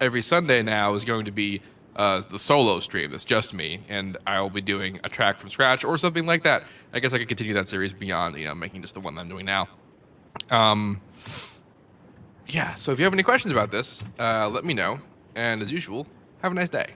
every Sunday now is going to be the solo stream. That's just me, and I'll be doing a track from scratch or something like that. I guess I could continue that series beyond, making just the one that I'm doing now. Yeah, so if you have any questions about this, let me know. And as usual, have a nice day.